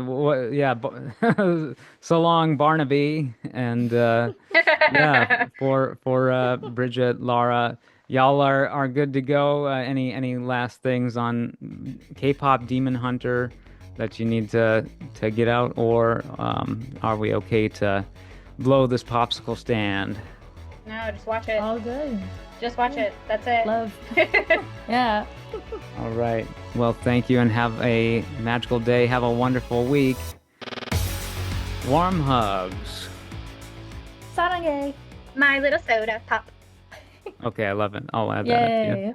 what, yeah, so long, Barnaby, and yeah, for Bridget, Laura, y'all are good to go. Any last things on K-pop Demon Hunter that you need to get out, or are we okay to blow this popsicle stand? No, just watch it. All good. Just watch it. That's it. Love. Yeah. All right. Well, thank you and have a magical day. Have a wonderful week. Warm hugs. Sarange. My little soda pop. Okay, I love it. I'll add that at the end. Yay.